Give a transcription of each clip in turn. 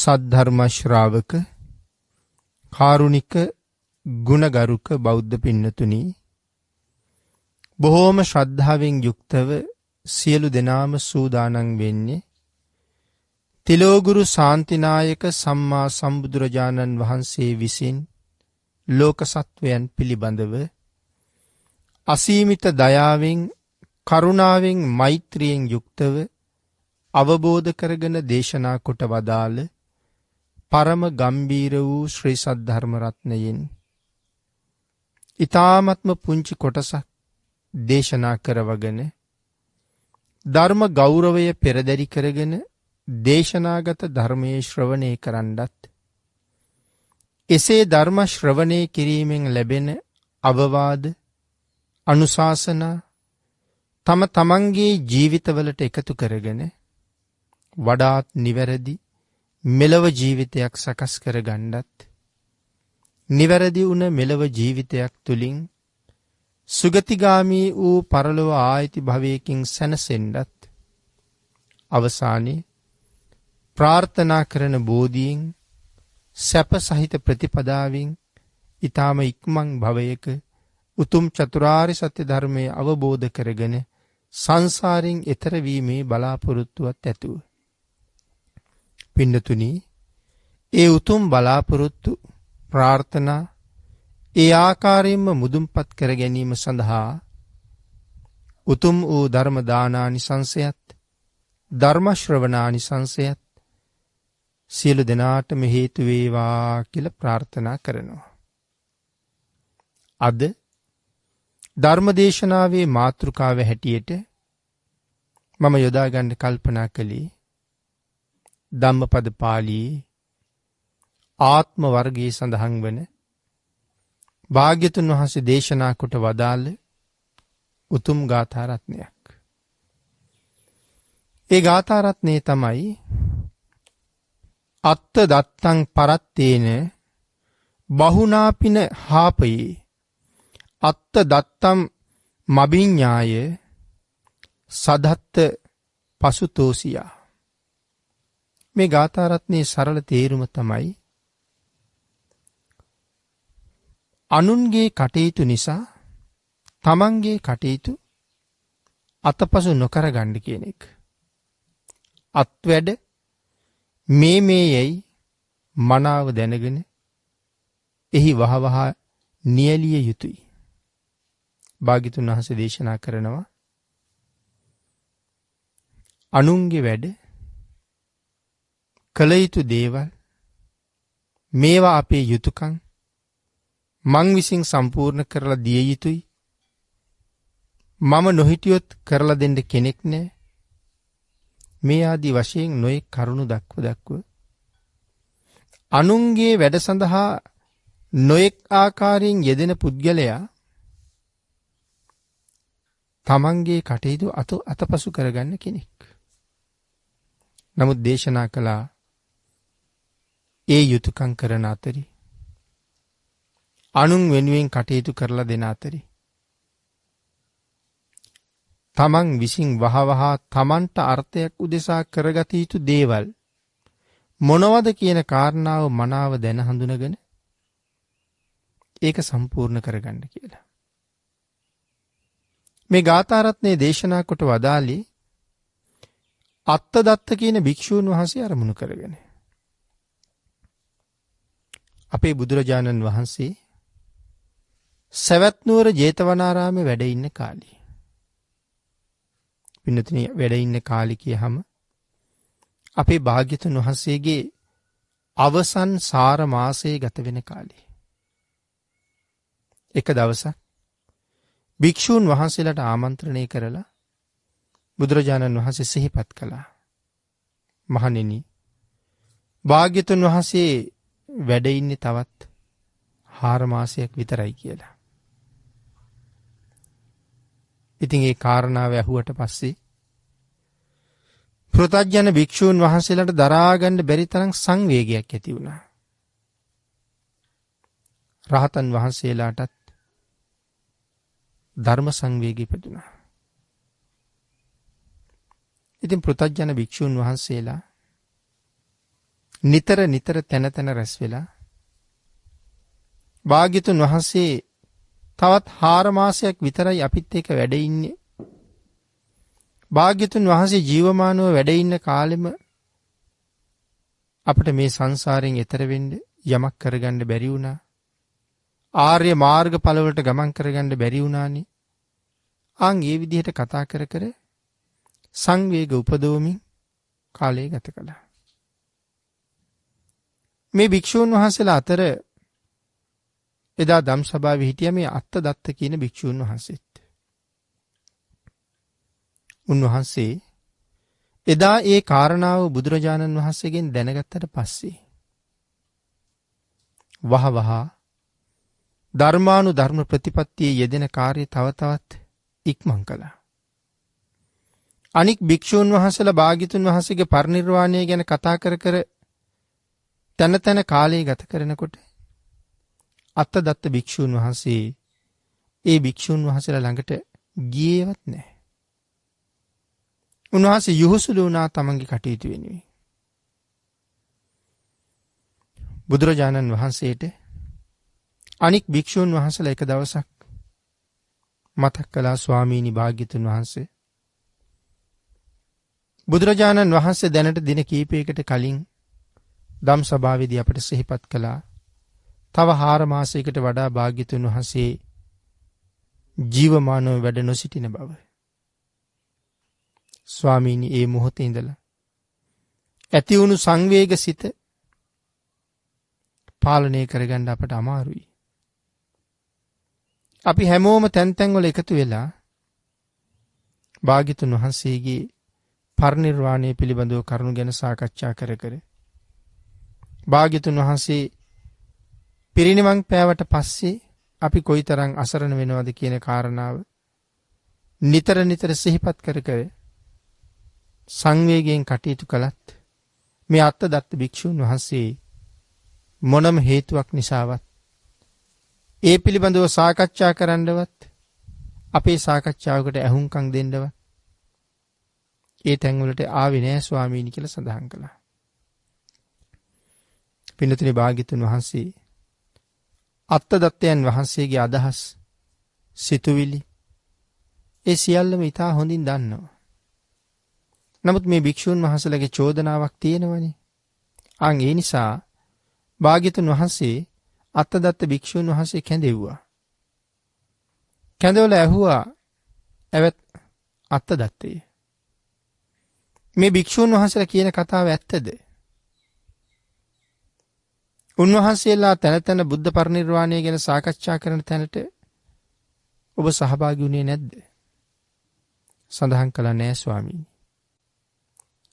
සද්ධර්ම ශ්‍රාවක කාරුණික ගුණගරුක බෞද්ධ පින්නතුනි, බොහෝම ශ්‍රද්ධාවෙන් යුක්තව සියලු දෙනාම සූදානම් වෙන්නේ තිලෝගුරු ශාන්තිනායක සම්මා සම්බුදුරජාණන් වහන්සේ විසින් ලෝක සත්වයන් පිළිබඳව අසීමිත දයාවෙන් කරුණාවෙන් මෛත්‍රියෙන් යුක්තව අවබෝධ කරගෙන දේශනා කොට වදාළ පරම ගම්බීර වූ ශ්‍රී සද්ධර්ම රත්නයෙන් ඊ타ත්ම පුංචි කොටසක් දේශනා කරවගෙන ධර්ම ගෞරවය පෙරදරි කරගෙන දේශනාගත ධර්මයේ ශ්‍රවණය කරන්නත්, එසේ ධර්ම ශ්‍රවණය කිරීමෙන් ලැබෙන අවවාද අනුශාසනා තම තමන්ගේ ජීවිතවලට එකතු කරගෙන වඩාත් නිවැරදි මෙලව ජීවිතයක් සකස් කරගන්නත්, නිවැරදි වුණ මෙලව ජීවිතයක් තුළින් සුගතිගාමී වූ පරලොව ආයති භවයකින් සැනසෙන්නත්, අවසානයේ ප්‍රාර්ථනා කරන බෝධියෙන් සැප සහිත ප්‍රතිපදාවෙන් ඊ타ම ඉක්මන් භවයක උතුම් චතුරාර්ය සත්‍ය ධර්මය අවබෝධ කරගෙන සංසාරයෙන් එතර වීමේ බලාපොරොත්තුවත් ඇතුව පින්නතුනි, ඒ උතුම් බලාපොරොත්තු ප්‍රාර්ථනා ඒ ආකාරයෙන්ම මුදුන්පත් කර ගැනීම සඳහා උතුම් වූ ධර්ම දානානිසංසයත් ධර්ම ශ්‍රවණානිසංසයත් සියලු දෙනාටම හේතු වේවා කියලා ප්‍රාර්ථනා කරනවා. අද ධර්මදේශනාවේ මාතෘකාව හැටියට මම යොදා ගන්න කල්පනා කළේ ධම්මපද පාළියේ ආත්ම වර්ගයේ සඳහන් වන භාග්‍යතුන් වහන්සේ දේශනා කොට වදාළ උතුම් ගාථා රත්නයක්. ඒ ගාථා රත්නේ තමයි අත්ත දත්තං පරත්තේන බහුනාපින හාපයේ අත්ත දත්තම් මබිඤ්ඤාය සදත්ත පසුතෝසියා. මේ ගාථා රත්නේ සරල තේරුම තමයි අනුන්ගේ කටයුතු නිසා තමන්ගේ කටයුතු අතපසු නොකර ගන්න කියන එක. අත්වැඩ මේ යයි මනාව දැනගෙන එහි වහවහ නියැලිය යුතුයි. භාග්‍යතුන් වහන්සේ දේශනා කරනවා අනුන්ගේ වැඩ කළ යුතු දේවල් මේවා අපේ යුතුයකම් මං විසින් සම්පූර්ණ කරලා දිය යුතුයි. මම නොහිටියොත් කරලා දෙන්න කෙනෙක් නැහැ. මේ ආදී වශයෙන් නොයෙක් කරුණු දක්ව අනුන්ගේ වැඩ සඳහා නොයෙක් ආකාරයෙන් යෙදෙන පුද්ගලයා තමන්ගේ කටයුතු අතපසු කරගන්න කෙනෙක්. නමුත් දේශනා කළා ඒ යුතුයකම් කරන අතරේ අනුන් වෙනුවෙන් කටයුතු කරලා දෙන අතරේ තමන් විසින් වහවහ තමන්ට අර්ථයක් උදෙසා කරගත යුතු දේවල් මොනවද කියන කාරණාව මනාව දැන හඳුනගෙන ඒක සම්පූර්ණ කරගන්න කියලා. මේ ගාථා රත්නේ දේශනා කොට වදාළේ අත්තදත්ත කියන භික්ෂූන් වහන්සේ අරමුණු කරගෙන. අපේ බුදුරජාණන් වහන්සේ සවැත් නුවර ජේතවනාරාමේ වැඩ ඉන්න කාලේ. පින්නතුනි, වැඩ ඉන්න කාලේ කියහම අපේ භාග්‍යතුන් වහන්සේගේ අවසන් සාර මාසයේ ගත වෙන කාලේ. එක දවසක් භික්ෂූන් වහන්සේලාට ආමන්ත්‍රණය කරලා බුදුරජාණන් වහන්සේ සිහිපත් කළා. මහණෙනි, භාග්‍යතුන් වහන්සේ වැඩ ඉන්නේ තවත් 4 මාසයක් විතරයි කියලා. ඉතින් ඒ කාරණාව ඇහුවට පස්සේ පෘථග්ජන භික්ෂූන් වහන්සේලාට දරා ගන්න බැරි තරම් සංවේගයක් ඇති වුණා. රහතන් වහන්සේලාටත් ධර්ම සංවේගය ඉපදුණා. ඉතින් පෘථග්ජන භික්ෂූන් වහන්සේලා නිතර නිතර තැන තැන රැස් වෙලා භාග්‍යතුන් වහන්සේ තවත් 4 මාසයක් විතරයි අපිත් එක්ක වැඩ ඉන්නේ. භාග්‍යතුන් වහන්සේ ජීවමානව වැඩ ඉන්න කාලෙම අපිට මේ සංසාරයෙන් එතර වෙන්න යමක් කරගන්න බැරි වුණා. ආර්ය මාර්ගඵල වලට ගමන් කරගන්න බැරි වුණානේ. ආන් ඒ විදිහට කතා කර කර සංවේග උපදවමින් කාලය ගත කළා. මේ භික්ෂූන් වහන්සේලා අතර එදා ධම්සභාවේ හිටිය මේ අත්තදත්ත කියන භික්ෂූන් වහන්සේත්. උන්වහන්සේ එදා ඒ කාරණාව බුදුරජාණන් වහන්සේගෙන් දැනගත්තට පස්සේ වහවහ ධර්මානුධර්ම ප්‍රතිපත්තියේ යෙදෙන කාර්ය තව තවත් ඉක්මන් කළා. අනික් භික්ෂූන් වහන්සේලා භාග්‍යතුන් වහන්සේගේ පරිනිර්වාණය ගැන කතා කර කර තන තන කාලය ගත කරනකොට අත්තදත්ත භික්ෂූන් වහන්සේ ඒ භික්ෂූන් වහන්සේලා ළඟට ගියේවත් නැහැ. උන්වහන්සේ යොහුසුළු වුණා තමන්ගේ කටයුතු වෙනුවෙන්. බුදුරජාණන් වහන්සේට අනික් භික්ෂූන් වහන්සේලා එක දවසක් මතක් කළා ස්වාමීනි භාග්‍යතුන් වහන්සේ බුදුරජාණන් වහන්සේ දැනට දින කීපයකට කලින් ධම්සභාවේදී අපට සිහිපත් කළා තව 4 මාසයකට වඩා භාග්‍යතුන් වහන්සේ ජීවමානව වැඩ නොසිටින බව. ස්වාමීනි ඒ මොහොතේ ඉඳලා ඇති වුණු සංවේග සිත පාලනය කරගන්න අපට අමාරුයි. අපි හැමෝම තැන් තැන් වල එකතු වෙලා භාග්‍යතුන් වහන්සේගේ පරිනිර්වාණය පිළිබඳව කරුණු ගැන සාකච්ඡා කර කර භාග්‍යතුන් වහන්සේ පිරිනිවන් පෑවට පස්සේ අපි කොයිතරම් අසරණ වෙනවද කියන කාරණාව නිතර නිතර සිහිපත් කර කර සංවේගයෙන් කටයුතු කළත් මේ අත්තදත්ත භික්ෂුන් වහන්සේ මොනම හේතුවක් නිසාවත් ඒ පිළිබඳව සාකච්ඡා කරන්නවත් අපේ සාකච්ඡාවකට ඇහුම්කන් දෙන්නවත් ඒ තැන්වලට ආවේ නෑ ස්වාමීනි කියලා සඳහන් කළා. පින්නතුනි භාග්‍යතුන් වහන්සේ අත්තදත්තයන් වහන්සේගේ අදහස් සිතුවිලි ඒ සියල්ලම ඉතා හොඳින් දන්නවා. නමුත් මේ භික්ෂුන් වහන්සේලාගේ චෝදනාවක් තියෙනවනේ. අන් ඒ නිසා භාග්‍යතුන් වහන්සේ අත්තදත්ත භික්ෂුන් වහන්සේ කැඳෙව්වා. කැඳවල ඇහුවා "ඇවත් අත්තදත්තේ මේ භික්ෂුන් වහන්සේලා කියන කතාව ඇත්තද? උන්වහන්සේලා තැන තැන බුද්ධ පරිනිර්වාණය ගැන සාකච්ඡා කරන තැනට ඔබ සහභාගී වුණේ නැද්ද?" සඳහන් කළා "නෑ ස්වාමීනි."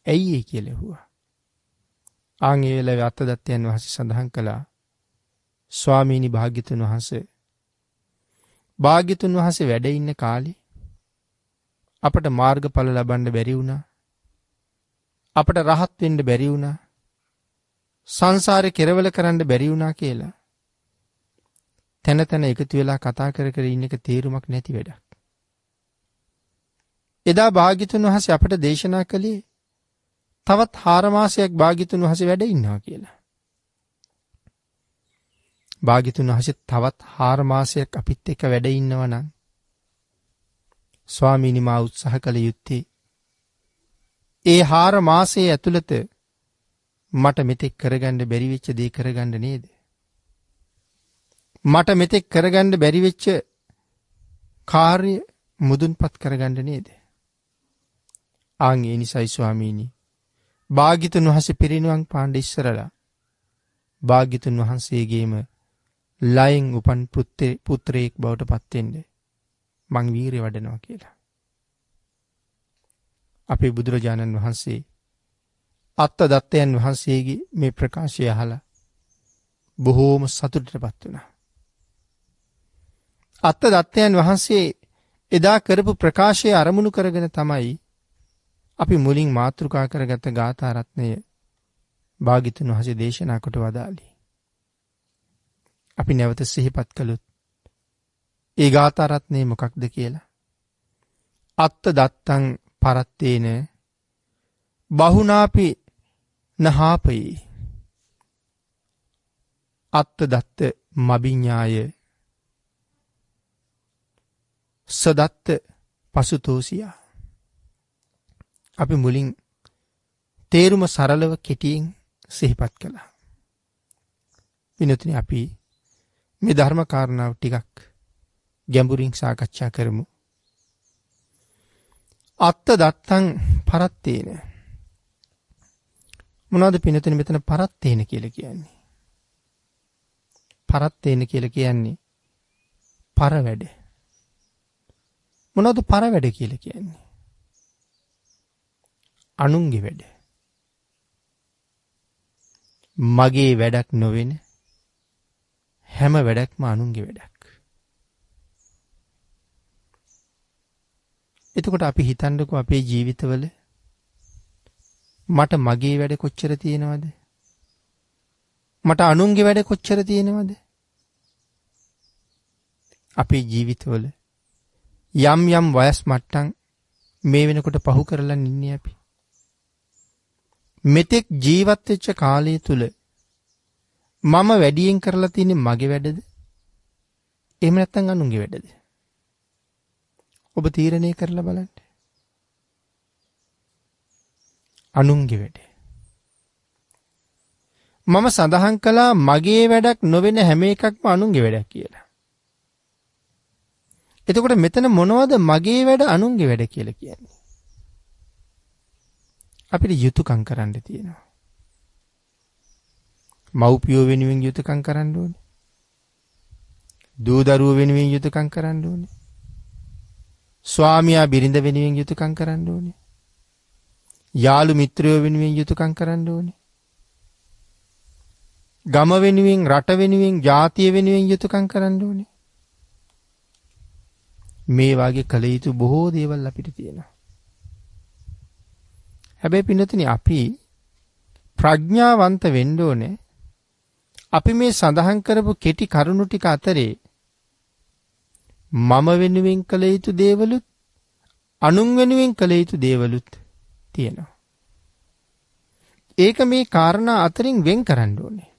ඇයි ඒ කියලා ඇහුවා. ආන් ඒ වෙලාවේ අත්තදත්තයන් වහන්සේ සඳහන් කළා "ස්වාමීනි භාග්‍යතුන් වහන්සේ භාග්‍යතුන් වහන්සේ වැඩ ඉන්න කාලේ අපට මාර්ගඵල ලබන්න බැරි වුණා. අපට රහත් වෙන්න බැරි වුණා. සංසාරේ කෙරවල කරන්න බැරි වුණා කියලා තැන තැන එකතු වෙලා කතා කර කර ඉන්න එක තේරුමක් නැති වැඩක්. එදා භාග්‍යතුන් වහන්සේ අපට දේශනා කළේ තවත් 4 මාසයක් භාග්‍යතුන් වහන්සේ වැඩ ඉන්නවා කියලා. භාග්‍යතුන් වහන්සේ තවත් 4 මාසයක් අපිත් එක්ක වැඩ ඉන්නවා නම් ස්වාමීනි මා උත්සාහ කළ යුත්තේ ඒ 4 මාසයේ ඇතුළත මට මෙතෙක් කරගන්න බැරි වෙච්ච දේ කරගන්න නේද? මට මෙතෙක් කරගන්න බැරි වෙච්ච කාර්ය මුදුන්පත් කරගන්න නේද? ආන් ඒ නිසයි ස්වාමීනි භාග්‍යතුන් වහන්සේ පිරිනිවන් පාන්න ඉස්සරලා භාග්‍යතුන් වහන්සේගේම ලයෙන් උපන් පුත්‍රයෙක් බවට පත් වෙන්න මං වීරිය වඩනවා කියලා. අපේ බුදුරජාණන් වහන්සේ අත්තදත්තයන් වහන්සේගේ මේ ප්‍රකාශය අහලා බොහෝම සතුටටපත් වුණා. අත්තදත්තයන් වහන්සේ එදා කරපු ප්‍රකාශය අරමුණු කරගෙන තමයි අපි මුලින් මාතෘකා කරගත්ත ගාථා රත්නය භාග්‍යතුන් වහන්සේ දේශනා කොට වදාළේ. අපි නැවත සිහිපත් කළොත් ඒ ගාථා රත්නය මොකක්ද කියලා. අත්තදත්තං පරත්තේන බහුනාපි නහාපයි අත්ත දත්ත මබිඤ්ඤාය සදත්ත පසුතෝසියා. අපි මුලින් තේරුම සරලව කෙටියෙන් සිහිපත් කළා. විනෝතනි අපි මේ ධර්ම කාරණාව ටිකක් ගැඹුරින් සාකච්ඡා කරමු. අත්ත දත්තං පරත්තේන. මොනවද පිනතුනි මෙතන පරත්තේන කියලා කියන්නේ? පරත්තේන කියලා කියන්නේ පර වැඩ. මොනවද පර වැඩ කියලා කියන්නේ? අනුන්ගේ වැඩ. මගේ වැඩක් නොවෙන හැම වැඩක්ම අනුන්ගේ වැඩක්. එතකොට අපි හිතන්නකෝ අපේ ජීවිතවල මට මගේ වැඩ කොච්චර තියෙනවද? මට අනුන්ගේ වැඩ කොච්චර තියෙනවද? අපේ ජීවිතවල යම් යම් වයස් මට්ටම් මේ වෙනකොට පහු කරලා ඉන්නේ අපි. මෙතෙක් ජීවත් වෙච්ච කාලය තුල මම වැඩියෙන් කරලා තියෙන්නේ මගේ වැඩද? එහෙම නැත්නම් අනුන්ගේ වැඩද? ඔබ තීරණය කරලා බලන්න. අනුන්ගේ වැඩ. මම සඳහන් කළා මගේ වැඩක් නොවන හැම එකක්ම අනුන්ගේ වැඩක් කියලා. එතකොට මෙතන මොනවද මගේ වැඩ අනුන්ගේ වැඩ කියලා කියන්නේ? අපිට යුතුයකම් කරන්න තියෙනවා. මව්පියෝ වෙනුවෙන් යුතුයකම් කරන්න ඕනේ. දූ දරුවෝ වෙනුවෙන් යුතුයකම් කරන්න ඕනේ. ස්වාමියා බිරිඳ වෙනුවෙන් යුතුයකම් කරන්න ඕනේ. යාළු මිත්‍රයෝ වෙනුවෙන් යුතුයකම් කරන්න ඕනේ. ගම වෙනුවෙන්, රට වෙනුවෙන්, ජාතිය වෙනුවෙන් යුතුයකම් කරන්න ඕනේ. මේ වාගේ කළ යුතු බොහෝ දේවල් අපිට තියෙනවා. හැබැයි පින්නතුනි අපි ප්‍රඥාවන්ත වෙන්න ඕනේ. අපි මේ සඳහන් කරපු කෙටි කරුණු ටික අතරේ මම වෙනුවෙන් කළ යුතු දේවලුත් අනුන් වෙනුවෙන් කළ යුතු දේවලුත් තියෙනවා. ඒක මේ කාරණා අතරින් වෙන් කරන්න ඕනේ.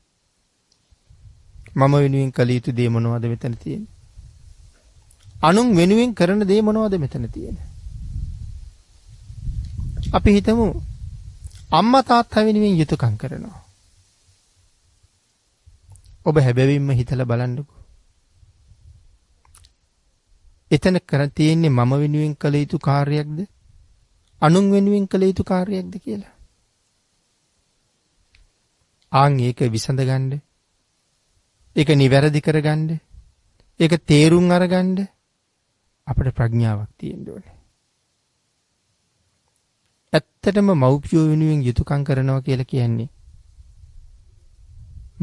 මම වෙනුවෙන් කළ යුතු දේ මොනවද මෙතන තියෙන්නේ? අනුන් වෙනුවෙන් කරන දේ මොනවද මෙතන තියෙන්නේ? අපි හිතමු අම්මා තාත්තා වෙනුවෙන් යුතුයකම් කරනවා. ඔබ හැබැවින්ම හිතලා බලන්නකෝ. එතන කර තියෙන්නේ මම වෙනුවෙන් කළ යුතු කාර්යයක්ද? අනුන් වෙනුවෙන් කළ යුතු කාර්යයක්ද කියලා. ආන් ඒක විසඳගන්න. ඒක නිවැරදි කරගන්න. ඒක තේරුම් අරගන්න අපිට ප්‍රඥාවක් තියෙන්න ඕනේ. ඇත්තටම මව්පියෝ වෙනුවෙන් යුතුයකම් කරනවා කියලා කියන්නේ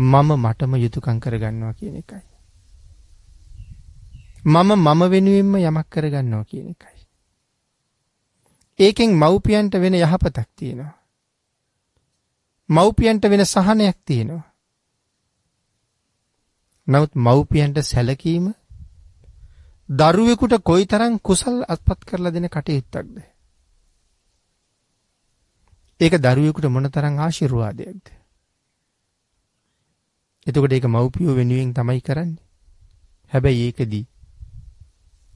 මම මටම යුතුයකම් කරගන්නවා කියන එකයි. මම වෙනුවෙන්ම යමක් කරගන්නවා කියන එකයි. ඒකෙන් මව්පියන්ට වෙන යහපතක් තියෙනවා. මව්පියන්ට වෙන සහනයක් තියෙනවා. නමුත් මව්පියන්ට සැලකීම දරුවෙකුට කොයිතරම් කුසල් අත්පත් කරලා දෙන කටයුත්තක්ද? ඒක දරුවෙකුට මොනතරම් ආශිර්වාදයක්ද? එතකොට ඒක මව්පියෝ වෙනුවෙන් තමයි කරන්නේ. හැබැයි ඒකදී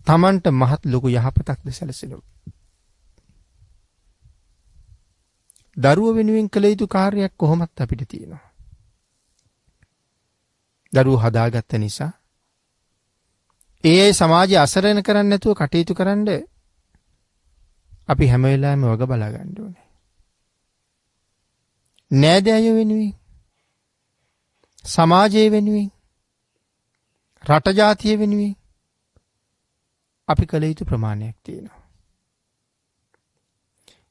Tamanට මහත් ලොකු යහපතක්ද සැලසෙනවා. දරුවෝ වෙනුවෙන් කළ යුතු කාර්යයක් කොහොමත් අපිට තියෙනවා. දරුවෝ හදාගත්ත නිසා ඒ සමාජය අසරණ කරන්නේ නැතුව කටයුතු කරන්න අපි හැම වෙලාවෙම වග බලා ගන්න ඕනේ. නෑදෑයෝ වෙනුවෙන්, සමාජය වෙනුවෙන්, රට ජාතිය වෙනුවෙන් අපි කළ යුතු ප්‍රමාණයක් තියෙනවා.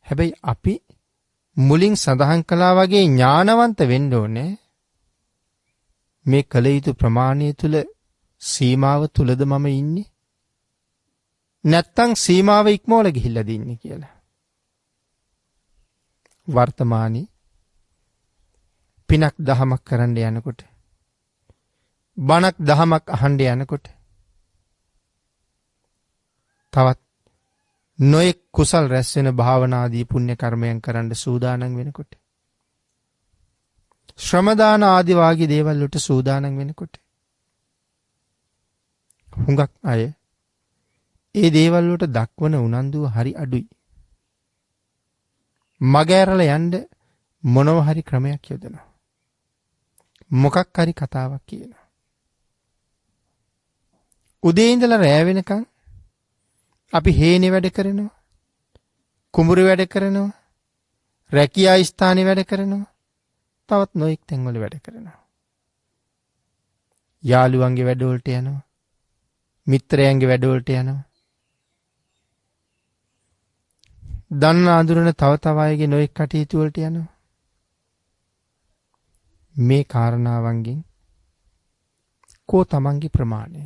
හැබැයි අපි මුලින් සඳහන් කළා වගේ ඥානවන්ත වෙන්න ඕනේ. මේ කළ යුතු ප්‍රමාණය තුල සීමාව තුලද මම ඉන්නේ? නැත්තම් සීමාව ඉක්මවල ගිහිල්ලාද ඉන්නේ කියලා. වර්තමානයේ පිනක් දහමක් කරන්න යනකොට, බණක් දහමක් අහන්න යනකොට, තවත් නොයෙක් කුසල් රැස් වෙන භාවනාදී පුණ්‍ය කර්මයන් කරන්න සූදානම් වෙනකොට, ශ්‍රම දාන ආදී වාගේ දේවල් වලට සූදානම් වෙනකොට හුඟක් අය ඒ දේවල් වලට දක්වන උනන්දුව හරි අඩුයි. මග ඇරලා යන්න මොනව හරි ක්‍රමයක් යොදනවා. මොකක් හරි කතාවක් කියනවා. උදේ ඉඳලා රෑ වෙනකන් අපි හේනේ වැඩ කරනවා. කුඹුරු වැඩ කරනවා. රැකියා ස්ථානේ වැඩ කරනවා. තවත් නොඑක් තැන්වල වැඩ කරනවා. යාළුවන්ගේ වැඩවලට යනවා. මිත්‍රයන්ගේ වැඩවලට යනවා. දන්න අඳුරන තව තව අයගේ නොඑක් කටයුතු වලට යනවා. මේ කාරණාවන්ගෙන් කෝ තමන්ගේ ප්‍රමාණය?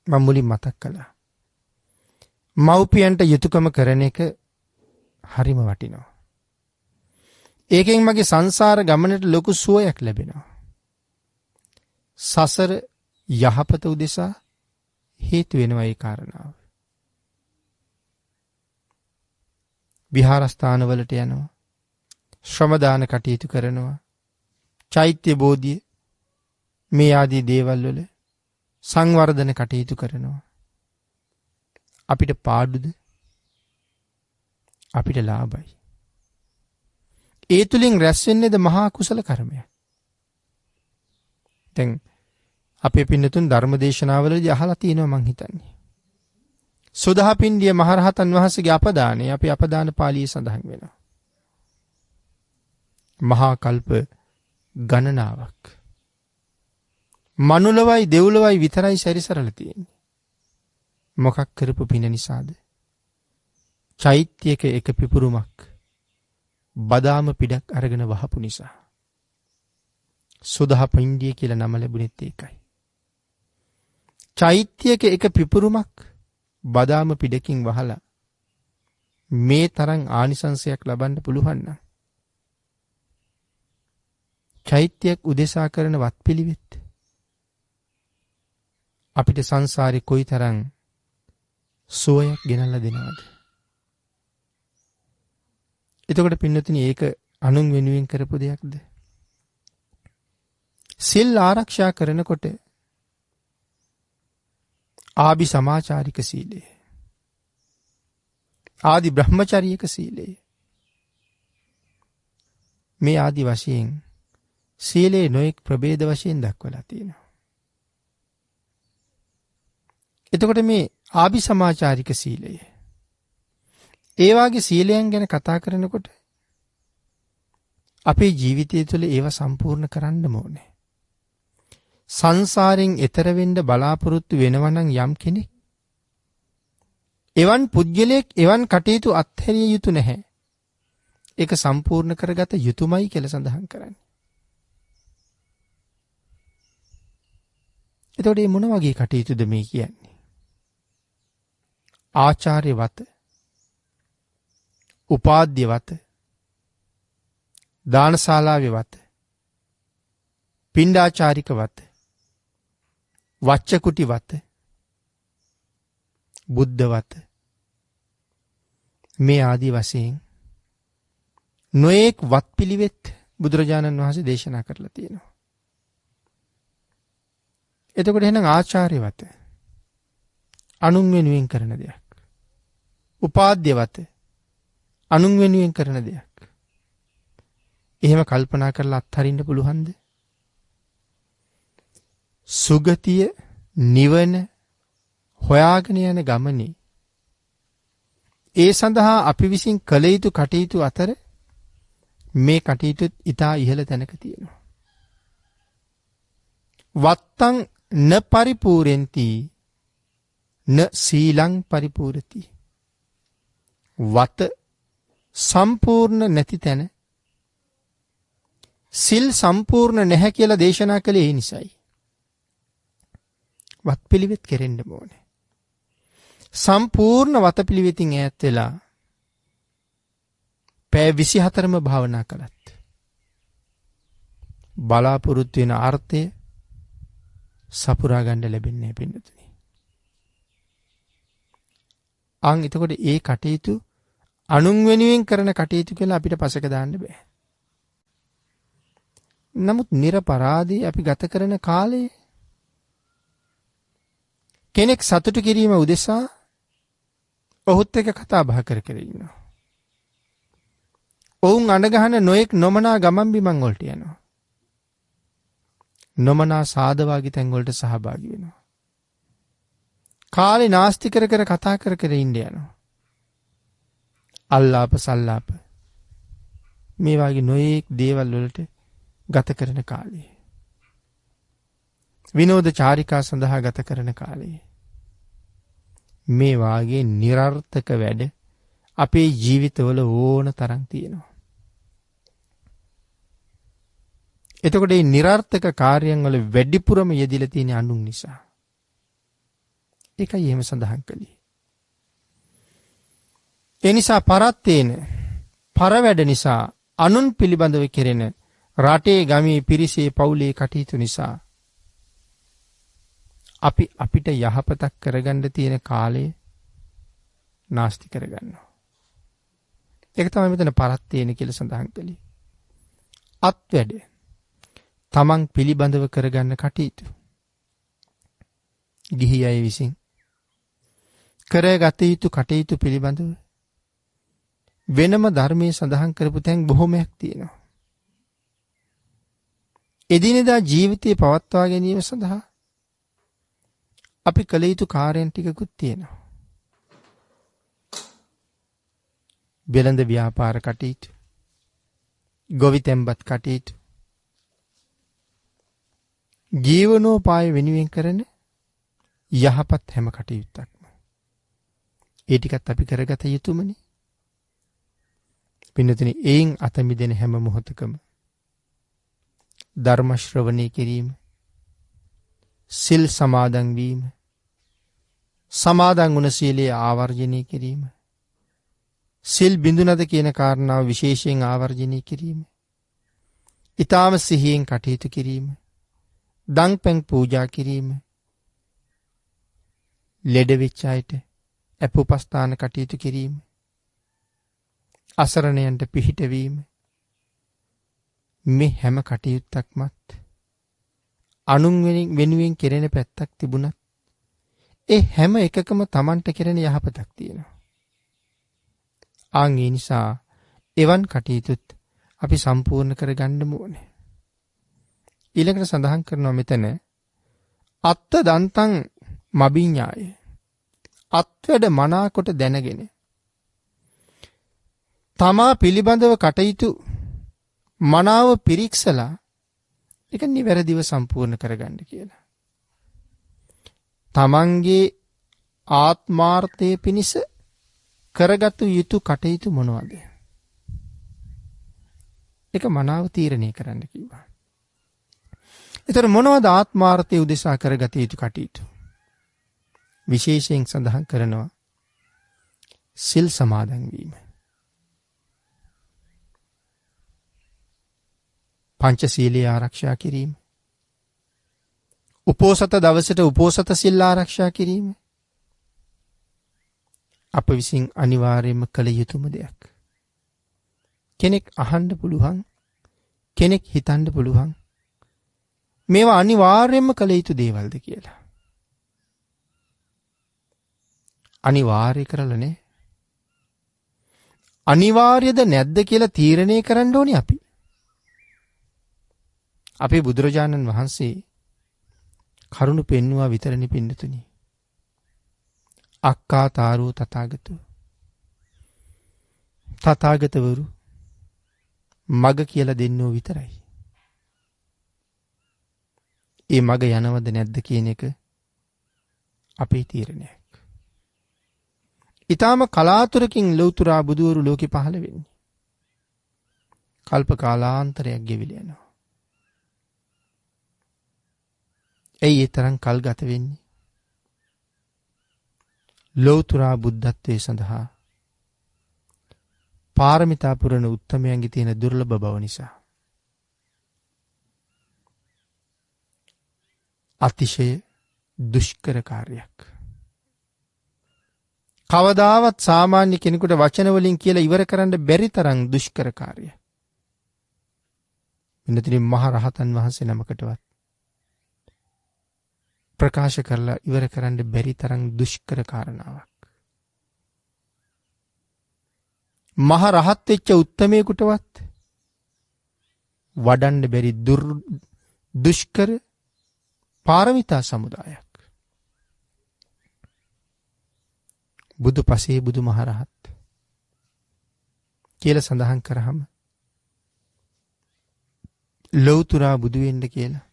මම මුලින් මතක් කළා. මව්පියන්ට යුතුයකම කරන එක හරිම වටිනවා. ඒකෙන් මගේ සංසාර ගමනට ලොකු සුවයක් ලැබෙනවා. සසර යහපත උදෙසා හේතු වෙනවා ඒ කාරණාව. විහාරස්ථානවලට යනවා. ශ්‍රම දාන කටයුතු කරනවා. චෛත්‍ය බෝධිය මේ ආදී දේවල් වල සංවර්ධන කටයුතු කරනවා. අපිට පාඩුද? අපිට ලාභයි. ඒ තුලින් රැස් වෙන්නේද මහා කුසල කර්මයක්. දැන් අපේ පින්නතුන් ධර්මදේශනාවලදී අහලා තියෙනවා මං හිතන්නේ. සුදහපින්ඩිය මහරහතන් වහන්සේගේ අපදානය අපි අපදාන පාළියේ සඳහන් වෙනවා. මහා කල්ප ගණනාවක්. මනුලවයි දෙව්ලොවයි විතරයි සැරිසරලා තියෙන්නේ. මොකක් කරපු පින නිසාද? චෛත්‍යයක එක පිපුරුමක් බදාම පිටක් අරගෙන වහපු නිසා. සුදහපින්ඩිය කියලා නම ලැබුණෙත් ඒකයි. චෛත්‍යයක එක පිපුරුමක් බදාම පිටකින් වහලා මේ තරම් ආනිසංසයක් ලබන්න පුළුවන් නම් චෛත්‍යයක් උදෙසා කරන වත්පිළිවෙත් අපිට සංසාරේ කොයිතරම් සුවයක් ගෙනල්ලා දෙනවද? එතකොට පින්නතුනි ඒක අනුන් වෙනුවෙන් කරපු දෙයක්ද? සිල් ආරක්ෂා කරනකොට ආභි සමාචාරික සීලය, ආදි බ්‍රහ්මචාරියක සීලය, මේ ආදි වශයෙන් සීලේ නොඑක් ප්‍රභේද වශයෙන් දක්වලා තියෙනවා. එතකොට මේ ආභි සමාචාරික සීලය, ඒ වාගේ සීලයන් ගැන කතා කරනකොට අපේ ජීවිතය තුළ ඒවා සම්පූර්ණ කරන්න ඕනේ. සංසාරයෙන් එතර වෙන්න බලාපොරොත්තු වෙනවා නම් යම් කෙනෙක්, එවන් පුද්ගලයෙක් එවන් කටයුතු අත්හැරිය යුතු නැහැ. ඒක සම්පූර්ණ කරගත යුතුමයි කියලා සඳහන් කරන්නේ. එතකොට මේ මොන වගේ කටයුතුද මේ කියන්නේ? ආචාර්ය වත, උපාධ්‍ය වත, දානශාලාවේ වත, පිණ්ඩාචාරික වත, වච්චකුටි වත, බුද්ධ වත, මේ ආදී වශයෙන් නොඑක් වත්පිළිවෙත් බුදුරජාණන් වහන්සේ දේශනා කරලා තියෙනවා. එතකොට එහෙනම් ආචාර්ය වත අනුන් වෙනුවෙන් කරන දෙයක්. උපාධ්‍ය වත අනුන් වෙනුවෙන් කරන දෙයක්. එහෙම කල්පනා කරලා අත්හරින්න පුළුවන්ද? සුගතිය නිවන හොයාගෙන යන ගමනේ ඒ සඳහා අපි විසින් කළ යුතු කටයුතු අතර මේ කටයුතු ඉතා ඉහළ තැනක තියෙනවා. වත්තං න පරිපූර්ෙන්ති න සීලං පරිපූර්ති. වත සම්පූර්ණ නැති තැන සිල් සම්පූර්ණ නැහැ කියලා දේශනා කළේ ඒ නිසයි. වත්පිළිවෙත් කෙරෙන්න ඕනේ. සම්පූර්ණ වතපිළිවෙතින් ඈත් වෙලා පැය 24ම භාවනා කළත් බලාපොරොත්තු වෙන අර්ථය සපුරා ගන්න ලැබෙන්නේ නැහැ පින්නතුනි. එතකොට ඒ කටයුතු අනුන් වෙනුවෙන් කරන කටයුතු කියලා අපිට පසක දාන්න බෑ. නමුත් නිර්පරාදී අපි ගත කරන කාලේ කෙනෙක් සතුටු කිරීම උදෙසා ඔහුත් එක්ක කතා බහ කර කර ඉන්නවා. ඔවුන් අඬගහන නොඑක් නොමනා ගමන් බිමන් වලට යනවා. නොමනා සාදවාගී තැන් වලට සහභාගී වෙනවා. කාලේ නාස්ති කර කර කතා කර කර ඉන්න යනවා. අල්ලාප සල්ලාප මේ වගේ නොඑක් දේවල් වලට ගත කරන කාලේ. විනෝද චාරිකා සඳහා ගත කරන කාලේ. මේ වාගේ નિરර්ථක වැඩ අපේ ජීවිතවල ඕන තරම් තියෙනවා. එතකොට මේ નિરර්ථක කාර්යයන් වල වැඩිපුරම යෙදිලා තියෙන අනුන් නිසා. ඒකයි එහෙම සඳහන් කළේ. ඒ නිසා පරත්තේන පරවැඩ නිසා අනුන් පිළිබඳව කෙරෙන රටේ ගමේ පිරිසේ පවුලේ කටයුතු නිසා අපි අපිට යහපතක් කරගන්න තියෙන කාලය නාස්ති කරගන්නවා. ඒක තමයි මෙතන පරත්තේන කියලා සඳහන් කළේ. අත්වැඩ තමන් පිළිබඳව කරගන්න කටයුතු. ගිහි අය විසින් කරගත යුතු කටයුතු පිළිබඳව වෙනම ධර්මයේ සඳහන් කරපු තැන් බොහොමයක් තියෙනවා. එදිනෙදා ජීවිතේ පවත්වා ගැනීම සඳහා අපි කළ යුතු කාර්යයන් ටිකකුත් තියෙනවා. වෙළඳ ව්‍යාපාර කටයුතු, ගොවිතැන්පත් කටයුතු, ජීවනෝපාය වෙනුවෙන් කරන යහපත් හැම කටයුත්තක්ම. ඒ ටිකත් අපි කරගත යුතුමනේ. පින්නතුනි, එයින් අත මිදෙන හැම මොහොතකම ධර්ම ශ්‍රවණය කිරීම, සිල් සමාදන් වීම, සමාදන් වුණ සීලය ආවර්ජනය කිරීම, සිල් බිඳුනද කියන කාරණාව විශේෂයෙන් ආවර්ජනය කිරීම, ඊටාම සිහියෙන් කටයුතු කිරීම, දන් පැන් පූජා කිරීම, ලෙඩ වෙච්ච අයට අපෝපස්ථාන කටයුතු කිරීම, අසරණයන්ට පිහිට වීම, මේ හැම කටයුත්තක්මත් අනුන් වෙනුවෙන් කෙරෙන පැත්තක් තිබුණත් ඒ හැම එකකම Tamanට කෙරෙන යහපතක් තියෙනවා. ඒ නිසා එවන් කටයුතුත් අපි සම්පූර්ණ කරගන්න ඕනේ. ඊළඟට සඳහන් කරනවා මෙතන අත්ත දන්තං මබිඤ්ඤාය. අත්වැඩ මනාකොට දැනගෙන තමා පිළිබඳව කටයුතු මනාව පිරික්සලා ඒක නිවැරදිව සම්පූර්ණ කරගන්න කියලා. තමන්ගේ ආත්මාර්ථයේ පිණිස කරගත යුතු කටයුතු මොනවද? ඒක මනාව තීරණය කරන්න කිව්වා. ඒතර මොනවද ආත්මාර්ථයේ උදෙසා කරගත යුතු කටයුතු? විශේෂයෙන් සඳහන් කරනවා සිල් සමාදන් වීම. පංචශීලය ආරක්ෂා කිරීම. උපෝසත දවසට උපෝසත සිල් ආරක්ෂා කිරීම. අප විසින් අනිවාර්යයෙන්ම කළ යුතුම දෙයක්. කෙනෙක් අහන්න පුළුවන්, කෙනෙක් හිතන්න පුළුවන් මේවා අනිවාර්යයෙන්ම කළ යුතු දේවල්ද කියලා. අනිවාර්ය කරලා නේ. අනිවාර්යද නැද්ද කියලා තීරණය කරන්න ඕනේ අපි. අපේ බුදුරජාණන් වහන්සේ කරුණ පෙන්වුවා විතරනේ පින්නතුනි. අක්කා තාරෝ තථාගතෝ. තථාගතවරු මග කියලා දෙන්නෝ විතරයි. ඒ මග යනවද නැද්ද කියන එක අපේ තීරණයක්. ඊටාම කලාතුරකින් ලෞතුරා බුදුවරු ලෝකෙ පහළ වෙන්නේ. කල්ප කාලාන්තරයක් ගෙවිලා යනවා. ඒ තරම් කල් ගත වෙන්නේ ලෞතුරා බුද්ධත්වයේ සඳහා පාරමිතා පුරන උත්තමයන්ගේ තියෙන දුර්ලභ බව නිසා. අතිශය දුෂ්කර කාර්යයක්. කවදාවත් සාමාන්‍ය කෙනෙකුට වචන වලින් කියලා ඉවර කරන්න බැරි තරම් දුෂ්කර කාර්යයක්. මෙතනින් මහ රහතන් වහන්සේ නමකටවත් ප්‍රකාශ කරලා ඉවර කරන්න බැරි තරම් දුෂ්කර කාරණාවක්. මහ රහත් වෙච්ච උත්තමයෙකුටවත් වඩන්න බැරි දුෂ්කර පාරමිතා සමුදායක්. බුදු පසේ බුදු මහරහත් කියලා සඳහන් කරාම ලෞතුරා බුදු වෙන්න කියලා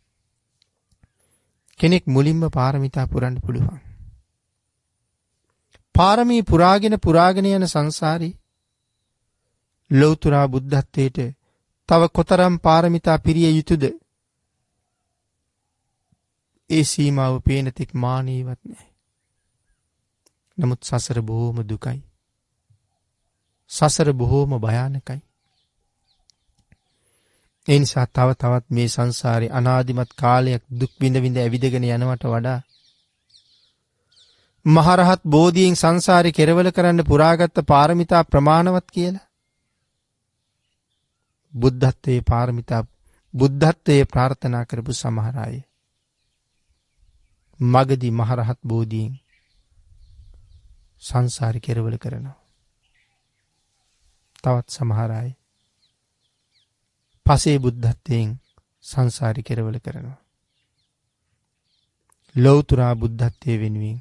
කෙනෙක් මුලින්ම පාරමිතා පුරන්න පුළුවන්. පාරමී පුරාගෙන යන සංසාරේ ලෞතුරා බුද්ධත්වයට තව කොතරම් පාරමිතා පිරිය යුතුද? ඒ සීමාව පේන තෙක් මානෙවත් නැහැ. නමුත් සසර බොහෝම දුකයි. සසර බොහෝම භයානකයි. ඒ නිසා තව තවත් මේ සංසාරේ අනාදිමත් කාලයක් දුක් විඳ විඳ ඇවිදගෙන යනවට වඩා මහරහත් බෝධියෙන් සංසාරේ කෙරවල කරන්න පුරාගත්ත පාරමිතා ප්‍රමාණවත් කියලා බුද්ධත්වයේ ප්‍රාර්ථනා කරපු සමහර අය මගදී මහරහත් බෝධියෙන් සංසාරේ කෙරවල කරනවා. තවත් සමහර අය පසේ බුද්ධත්වයෙන් සංසාරේ කෙරවල කරනවා. ලෞතුරා බුද්ධත්වයේ වෙනුවෙන්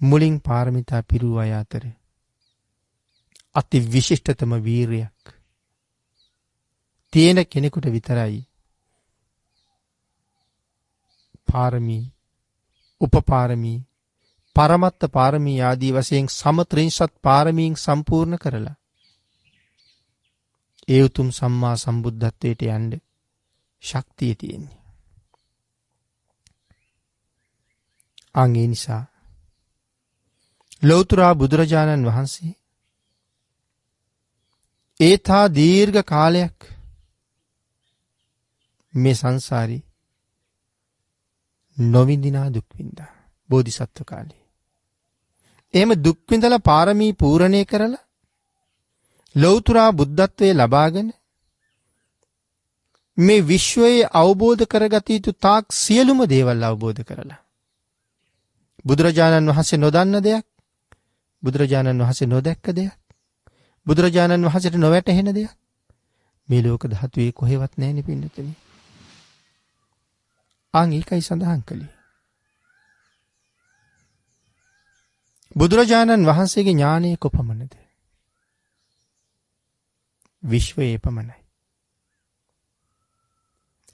මුලින් පාරමිතා පිරුව අය අතර අති විශිෂ්ටතම වීරයක් තියෙන කෙනෙකුට විතරයි පාරමී, උපපාරමී, පරමත්ත පාරමී ආදී වශයෙන් සම 30 පාරමීන් සම්පූර්ණ කරලා ඒ උතුම් සම්මා සම්බුද්ධත්වයට යන්න ශක්තිය තියෙන්නේ. ඒ නිසා ලෞතුරා බුදුරජාණන් වහන්සේ ඒතා දීර්ඝ කාලයක් මේ සංසාරේ නොවිඳිනා දුක් විඳා බෝධිසත්ව කාලේ. එහෙම දුක් විඳලා පාරමී පූර්ණේ කරලා ලෞතුරා බුද්ධත්වයේ ලබාගෙන මේ විශ්වයේ අවබෝධ කරගත යුතු තාක් සියලුම දේවල් අවබෝධ කරලා බුදුරජාණන් වහන්සේ නොදන්න දෙයක්, බුදුරජාණන් වහන්සේ නොදැක්ක දෙයක්, බුදුරජාණන් වහන්සේට නොවැටහෙන දෙයක් මේ ලෝක ධාතුවේ කොහෙවත් නැහැ නේ පින්නතුනි. ඒකයි සඳහන් කළේ. බුදුරජාණන් වහන්සේගේ ඥානය කොපමණද? විශ්වයේ පමණයි.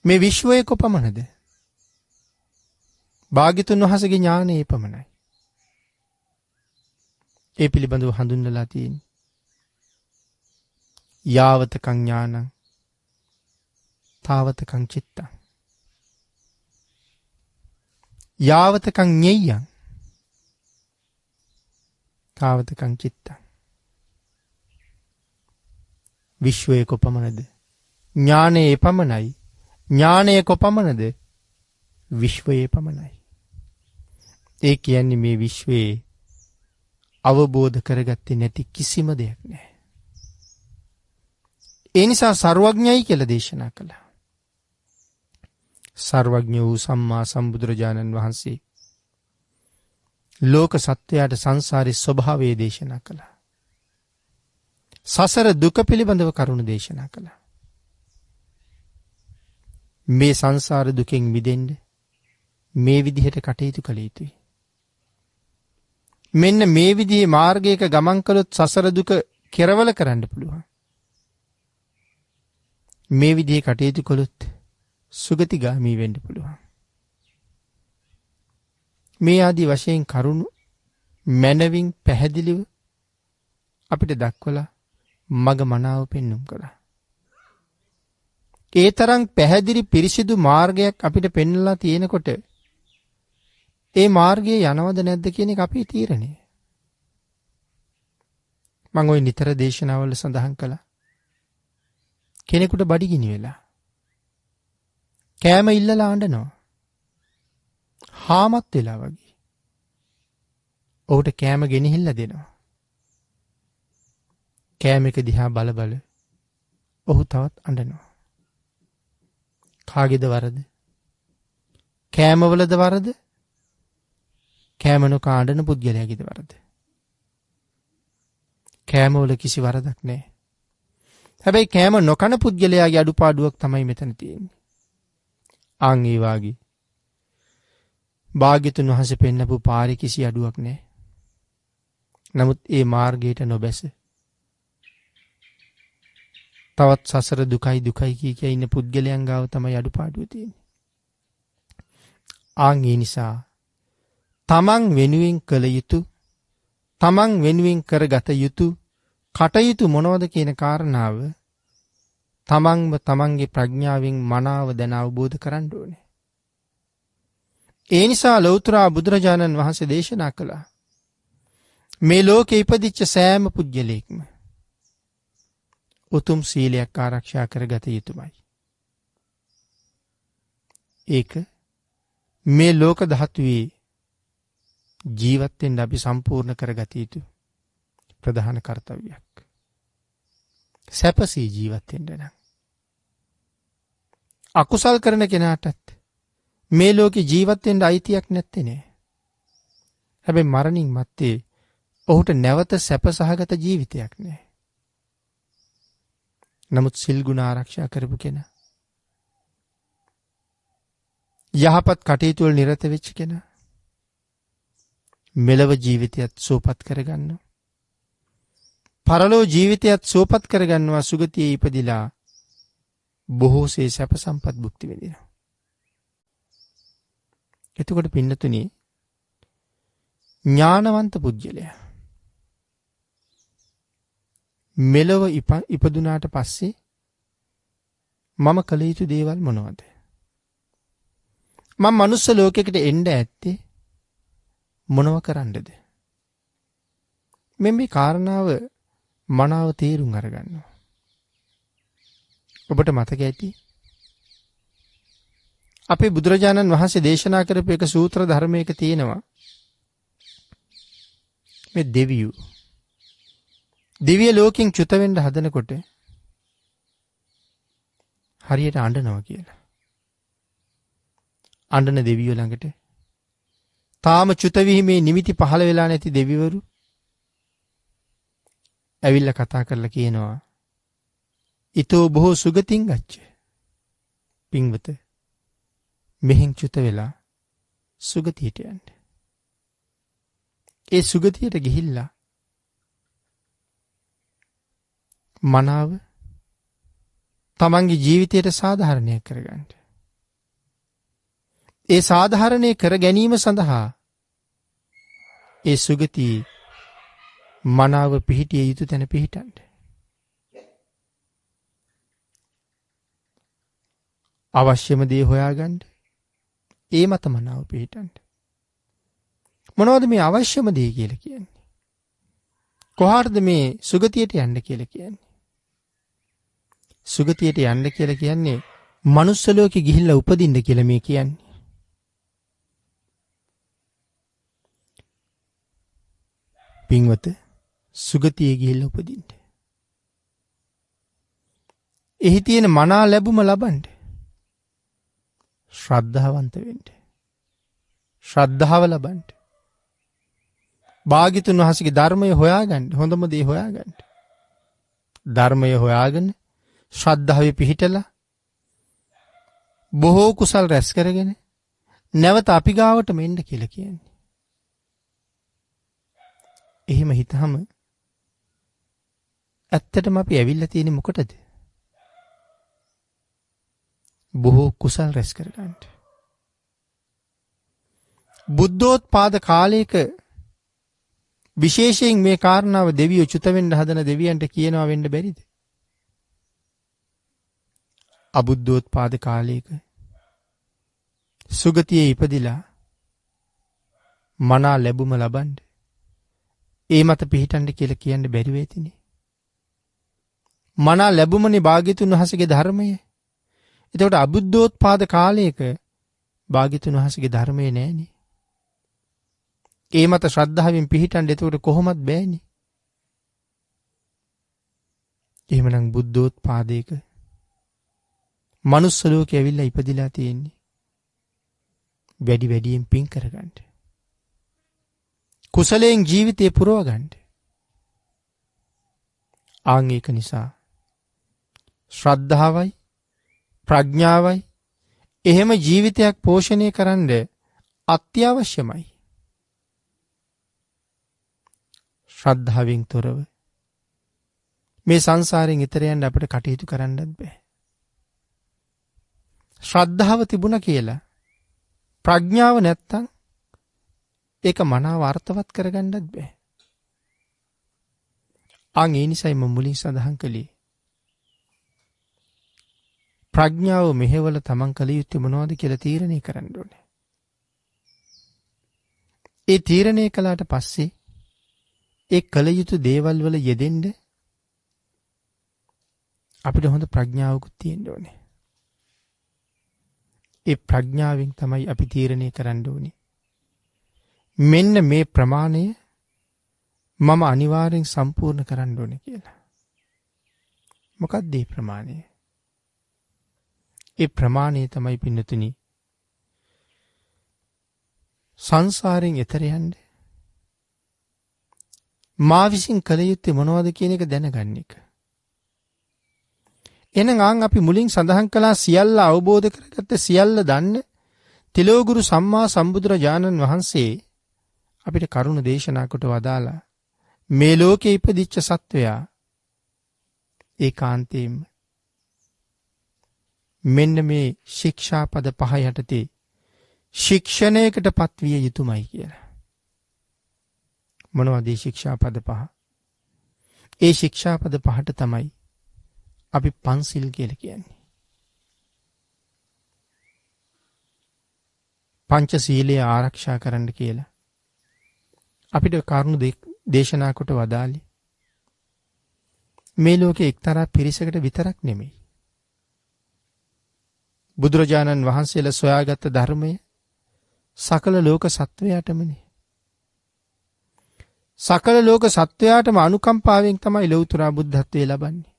මේ විශ්වයේ කොපමණද? භාග්‍යතුන් වහන්සේගේ ඥානය පමණයි. ඒ පිළිබඳව හඳුන්වලා තියෙන්නේ යාවතකං ඥානං තාවතකං චිත්තං යාවතකං ඤෙය්‍යං තාවතකං චිත්තං. විශ්වයේ කොපමණද? ඥානයේ පමණයි. ඥානයේ කොපමණද? විශ්වයේ පමණයි. ඒ කියන්නේ මේ විශ්වයේ අවබෝධ කරගත්තේ නැති කිසිම දෙයක් නැහැ. ඒ නිසා සර්වඥයි කියලා දේශනා කළා. සර්වඥ වූ සම්මා සම්බුදුරජාණන් වහන්සේ ලෝක සත්වයාට සංසාරේ ස්වභාවය දේශනා කළා. සසර දුක පිළිබඳව කරුණු දේශනා කළා. මේ සංසාර දුකෙන් මිදෙන්න මේ විදිහට කටයුතු කළ යුතුයි. මෙන්න මේ විදිහේ මාර්ගයක ගමන් කළොත් සසර දුක කෙරවල කරන්න පුළුවන්. මේ විදිහේ කටයුතු කළොත් සුගතිගාමී වෙන්න පුළුවන්. මේ ආදී වශයෙන් කරුණු මනවින් පැහැදිලිව අපිට දක්වලා මග මනාව පෙන්වුම් කළා. ඒ තරම් පැහැදිලි පිරිසිදු මාර්ගයක් අපිට පෙන්වලා තියෙනකොට ඒ මාර්ගයේ යනවද නැද්ද කියන එක අපේ තීරණය. මම ওই නිතර දේශනාවල සඳහන් කළා. කෙනෙකුට බඩගිනි වෙලා කෑම ඉල්ලලා අඬනවා. හාමත් වෙලා වගේ. ඔහුට කෑම ගෙනහිල්ලා දෙනවා. කෑම එක දිහා බල බල ඔහු තවත් අඬනවා. කාගේද වරද? කෑමවලද වරද? කෑම නොකා අඬන පුද්ගලයාගේද වරද? කෑමවල කිසි වරදක් නැහැ. හැබැයි කෑම නොකන පුද්ගලයාගේ අඩුපාඩුවක් තමයි මෙතන තියෙන්නේ. ආන් ඒ වාගේ භාග්‍යතුන් වහන්සේ පෙන්නපු පාරේ කිසි අඩුවක් නැහැ. නමුත් ඒ මාර්ගයට නොබැස තවත් සසර දුකයි දුකයි කිය ඉන්න පුද්ගලයන් ගාව තමයි අඩුපාඩුව තියෙන්නේ. ආන් ඒ නිසා තමන් වෙනුවෙන් කළ යුතු, තමන් වෙනුවෙන් කරගත යුතු කටයුතු මොනවද කියන කාරණාව තමන්ම තමන්ගේ ප්‍රඥාවෙන් මනාව දැන අවබෝධ කරගන්න ඕනේ. ඒ නිසා ලෞතර බුදුරජාණන් වහන්සේ දේශනා කළා මේ ලෝකේ ඉපදිච්ච සෑම පුද්ගලයෙක්ම උතුම් සීලයක් ආරක්ෂා කරගත යුතුමයි. ඒක මේ ලෝක ධාතුවේ ජීවත් වෙන්න අපි සම්පූර්ණ කරගත යුතු ප්‍රධාන කර්තව්‍යයක්. සැපසී ජීවත් වෙන්න නම් අකුසල් කරන කෙනාටත් මේ ලෝකේ ජීවත් වෙන්න අයිතියක් නැත්තේ නෑ. හැබැයි මරණින් මත්තේ ඔහුට නැවත සැප සහගත ජීවිතයක් නෑ. නමුත් සිල් ගුණ ආරක්ෂා කරපු කෙනා, යහපත් කටයුතු වල නිරත වෙච්ච කෙනා මෙලව ජීවිතයත් සුවපත් කරගන්නවා. පරලෝ ජීවිතයත් සුවපත් කරගන්නවා. සුගතියේ ඉපදිලා බොහෝසේ සැප සම්පත් භුක්ති විඳිනවා. එතකොට පින්නතුනි, ඥානවන්ත පුජ්‍යලයා මෙලව ඉපදුනාට පස්සේ මම කළ යුතු දේවල් මොනවද? මම මනුස්ස ලෝකයකට එන්න ඇත්තේ මොනව කරන්නද? මේ කාරණාව මනාව තේරුම් අරගන්නවා. ඔබට මතක ඇති අපේ බුදුරජාණන් වහන්සේ දේශනා කරපු එක සූත්‍ර ධර්මයක තියෙනවා මේ දිව්‍ය ලෝකෙන් චුත වෙන්න හදනකොට හරියට අඬනවා කියලා. අඬන දෙවියෝ ළඟට තාම චුත වීමේ නිමිති පහළ වෙලා නැති දෙවිවරු ඇවිල්ලා කතා කරලා කියනවා, ඊතෝ බොහෝ සුගතින් ගච්ඡ. පින්වත, මෙහෙන් චුත වෙලා සුගතියට යන්න. ඒ සුගතියට ගිහිල්ලා මනාව තමන්ගේ ජීවිතයට සාධාරණය කරගන්න. ඒ සාධාරණය කර ගැනීම සඳහා ඒ සුගතියේ මනාව පිහිටිය යුතු තැන පිහිටන්න. අවශ්‍යම දේ හොයාගන්න. ඒ මත මනාව පිහිටන්න. මොනවද මේ අවශ්‍යම දේ කියලා කියන්නේ? කොහාටද මේ සුගතියට යන්න කියලා කියන්නේ? සුගතියට යන්න කියලා කියන්නේ මනුස්ස ලෝකෙ ගිහිල්ලා උපදින්න කියලා මේ කියන්නේ. පින්වත, සුගතියේ ගිහිල්ලා උපදින්න. එහි තියෙන මනා ලැබුම ලබන්න. ශ්‍රද්ධාවන්ත වෙන්න. ශ්‍රද්ධාව ලබන්න. භාග්‍යතුන් වහන්සේගේ ධර්මය හොයාගන්න. හොඳම දේ හොයාගන්න. ධර්මය හොයාගෙන ශ්‍රද්ධාවේ පිහිටලා බොහෝ කුසල් රැස් කරගෙන නැවත අපි ගාවටම එන්න කියලා කියන්නේ. එහෙම හිතහම ඇත්තටම අපි ඇවිල්ලා තියෙන්නේ මොකටද? බොහෝ කුසල් රැස් කරගන්න. බුද්ධෝත්පාද කාලයක විශේෂයෙන් මේ කාරණාව දෙවියෝ චුත වෙන්න හදන දෙවියන්ට කියනවා වෙන්න බැරිද? අබුද්ධෝත්පාද කාලයක සුගතියේ ඉපදිලා මනා ලැබුම ලබන්න ඒ මත පිහිටන්න කියලා කියන්න බැරි වෙතිනේ. මනා ලැබුමනේ භාග්‍යතුන් වහන්සේගේ ධර්මය. එතකොට අබුද්ධෝත්පාද කාලයක භාග්‍යතුන් වහන්සේගේ ධර්මය නෑනේ. ඒ මත ශ්‍රද්ධාවෙන් පිහිටන්න එතකොට කොහොමත් බෑනේ. එහෙමනම් බුද්ධෝත්පාදයක මනුස්ස ලෝකේ ඇවිල්ලා ඉපදිලා තියෙන්නේ. වැඩි වැඩියෙන් පින් කරගන්න. කුසලයෙන් ජීවිතේ පුරව ගන්න. ආන් ඒක නිසා ශ්‍රද්ධාවයි ප්‍රඥාවයි එහෙම ජීවිතයක් පෝෂණය කරන්න අත්‍යවශ්‍යමයි. ශ්‍රද්ධාවෙන් තොරව මේ සංසාරයෙන් ඈතර යන්න අපිට කටයුතු කරන්නත් බෑ. ශ්‍රද්ධාව තිබුණා කියලා ප්‍රඥාව නැත්තම් ඒක මනාව අර්ථවත් කරගන්නත් බෑ. අන් ඒ නිසයි මම මුලින් සඳහන් කළේ ප්‍රඥාව මෙහෙवल තමන් කළ යුත්තේ මොනවද කියලා තීරණය කරන්න ඕනේ. ඒ තීරණය කළාට පස්සේ ඒ කළ යුතු දේවල් වල යෙදෙන්න අපිට හොඳ ප්‍රඥාවකුත් තියෙන්න ඕනේ. ඒ ප්‍රඥාවෙන් තමයි අපි තීරණය කරන්න ඕනේ. මෙන්න මේ ප්‍රමාණය මම අනිවාර්යෙන් සම්පූර්ණ කරන්න ඕනේ කියලා. මොකක්ද මේ ප්‍රමාණය? ඒ ප්‍රමාණය තමයි පින්නතුනි සංසාරයෙන් එතර යන්න මා විසින් කළ යුත්තේ මොනවද කියන එක දැනගන්න එක. එහෙනම් අපි මුලින් සඳහන් කළා සියල්ල අවබෝධ කරගත්ත සියල්ල දන්න තිලෝගුරු සම්මා සම්බුදුරජාණන් වහන්සේ අපිට කරුණ දේශනා කොට වදාලා මේ ලෝකේ ඉපදිච්ච සත්වයා ඒකාන්තයෙන්ම මෙන්න මේ ශික්ෂාපද පහ යටතේ ශික්ෂණයකට පත්විය යුතුමයි කියලා. මොනවද මේ ශික්ෂාපද පහ? ඒ ශික්ෂාපද පහට තමයි අපි පන්සිල් කියලා කියන්නේ. පංචශීලය ආරක්ෂා කරන්න කියලා අපිට කරුණු දේශනා කොට වදාළි. මේ ලෝකේ එක්තරා පිරිසකට විතරක් නෙමෙයි. බුදුරජාණන් වහන්සේලා සොයාගත් ධර්මය සකල ලෝක සත්වයාටමනේ. සකල ලෝක සත්වයාටම අනුකම්පාවෙන් තමයි ලෞතර බුද්ධත්වයේ ලබන්නේ.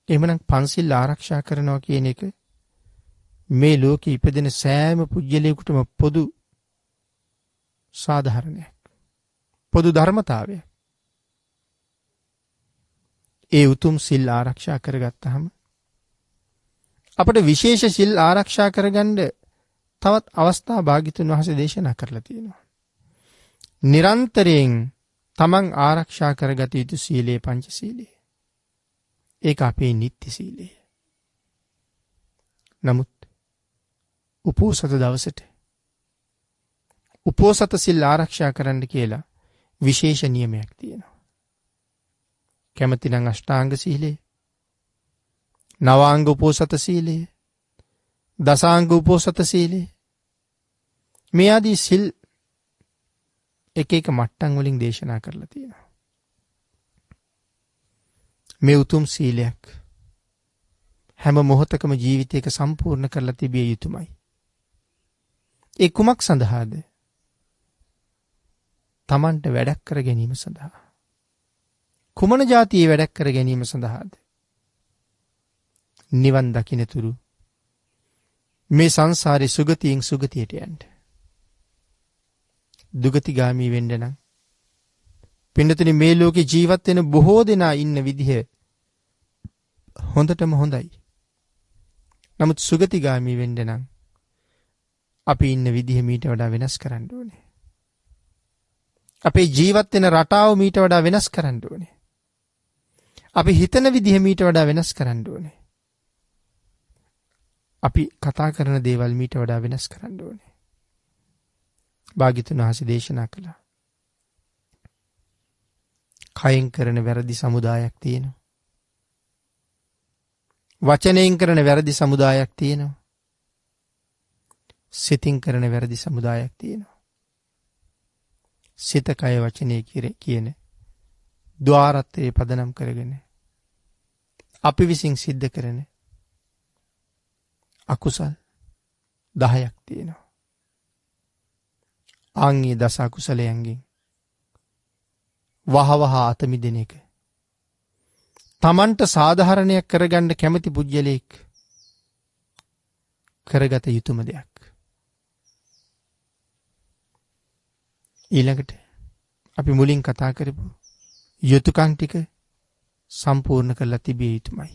එහෙමනම් පන්සිල් ආරක්ෂා කරනවා කියන එක මේ ලෝකේ ඉපදෙන සෑම පුජ්‍යලයකටම පොදු සාධාරණයක්. පොදු ධර්මතාවයක්. ඒ උතුම් සිල් ආරක්ෂා කරගත්තාම අපිට විශේෂ සිල් ආරක්ෂා කරගන්න තවත් අවස්ථා භාග්‍යතුන් වහන්සේ දේශනා කරලා තියෙනවා. නිරන්තරයෙන් තමන් ආරක්ෂා කරගත යුතු සීලය පංචශීලය. ඒක අපේ නිත්‍ය සීලය. නමුත් උපෝසත දවසට උපෝසත සිල් ආරක්ෂා කරන්න කියලා විශේෂ නියමයක් තියෙනවා. කැමති නම් අෂ්ටාංග සීලය, නවාංග උපෝසත සීලය, දසාංග උපෝසත සීලය, මේ ආදී සිල් එක එක මට්ටම් වලින් දේශනා කරලා තියෙනවා. මේ උතුම් සීලයක් හැම මොහොතකම ජීවිතයක සම්පූර්ණ කරලා තිබිය යුතුමයි. ඒ කුමක් සඳහාද? තමන්ට වැඩක් කර ගැනීම සඳහා. කුමන જાතියේ වැඩක් කර ගැනීම සඳහාද? නිවන් දකින්නතුරු මේ සංසාරේ සුගතියෙන් සුගතියට යන්න. දුගතිගාමී වෙන්න නම් පින්නතුනි මේ ලෝකේ ජීවත් වෙන බොහෝ දෙනා ඉන්න විදිහ හොඳටම හොඳයි. නමුත් සුගතිගාමී වෙන්න නම් අපි ඉන්න විදිහ මීට වඩා වෙනස් කරන්න ඕනේ. අපේ ජීවත් වෙන රටාව මීට වඩා වෙනස් කරන්න ඕනේ. අපි හිතන විදිහ මීට වඩා වෙනස් කරන්න ඕනේ. අපි කතා කරන දේවල් මීට වඩා වෙනස් කරන්න ඕනේ. භාග්‍යතුන් වහන්සේ දේශනා කළා. කයෙන් කරන වැරදි සමුදායක් තියෙනවා. වචනයෙන් කරන වැරදි සමුදායක් තියෙනවා. සිතින් කරන වැරදි සමුදායක් තියෙනවා. සිත කය වචනය කියන ద్వාරත්‍රයේ පදනම් කරගෙන අපි විසින් සිද්ධ කරන අකුසල් 10ක් තියෙනවා. ආන්ගේ දස අකුසලයන්ගෙන් වහවහ අත මිදෙන එක තමන්ට සාධාරණයක් කරගන්න කැමති පුජ්‍යලෙක් කරගත යුතුම දෙයක්. ඊළඟට අපි මුලින් කතා කරපු යුතුයකම් ටික සම්පූර්ණ කරලා තිබිය යුතුමයි.